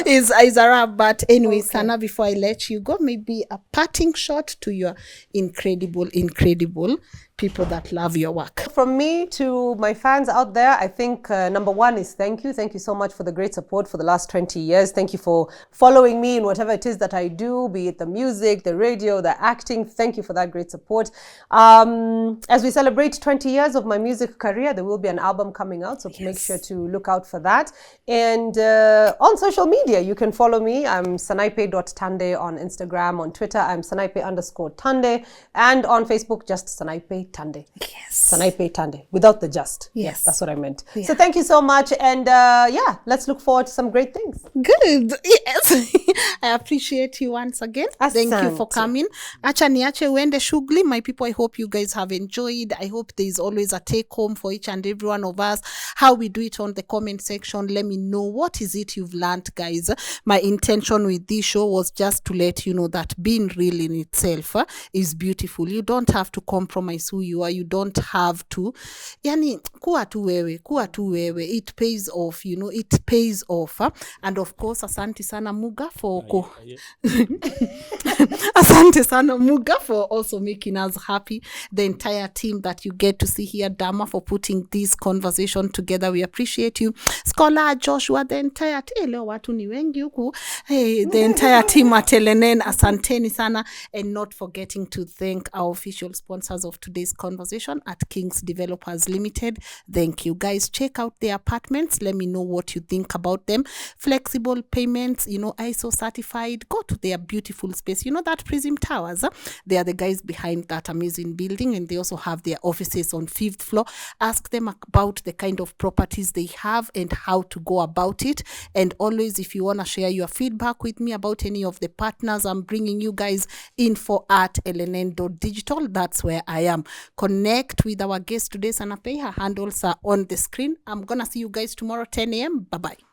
is a rap. But anyway, okay. Sana, before I let you go, maybe a parting shot to your incredible people that love your work. From me to my fans out there, I think number one is thank you. Thank you so much for the great support for the last 20 years. Thank you for following me in whatever it is that I do, be it the music, the radio, the acting. Thank you for that great support. As we celebrate 20 years of my music career, there will be an album coming out, so make sure to look out for that. And on social media, you can follow me. I'm Sanaipei.Tande on Instagram. On Twitter, I'm Sanaipei_Tande. And on Facebook, just Sanaipei Tande. Yes. Sanaipei Tande. Without the just. Yes. That's what I meant. Yeah. So thank you so much. And let's look forward to some great things. Good. Yes. I appreciate you once again. Asante. Thank you for coming. Acha niache uende shughuli. My people, I hope you guys have enjoyed. I hope there's always a take home for each and every one of us. How we do it on the comment section. Let me know what is it you've learned, guys. My intention with this show was just to let you know that being real in itself is beautiful. You don't have to compromise who who you are. You don't have to. Yani, kuwa tu wewe. It pays off, you know, it pays off. And of course, asante sana Muga for asante sana Muga for also making us happy. The entire team that you get to see here, Dama, for putting this conversation together. We appreciate you. Scholar Joshua, the entire leo watu ni wengi huku. Hey, the entire team at LNN, asanteni sana, and not forgetting to thank our official sponsors of today's conversation at Kings Developers Limited. Thank you guys. Check out their apartments. Let me know what you think about them. Flexible payments, you know, ISO certified. Go to their beautiful space. You know that Prism Towers? They are the guys behind that amazing building, and they also have their offices on 5th floor. Ask them about the kind of properties they have and how to go about it. And always, if you want to share your feedback with me about any of the partners I'm bringing you guys, info at lnn.digital. That's where I am. Connect with our guest today, Sanaipei. Her handles are on the screen. I'm gonna see you guys tomorrow 10 a.m. Bye-bye.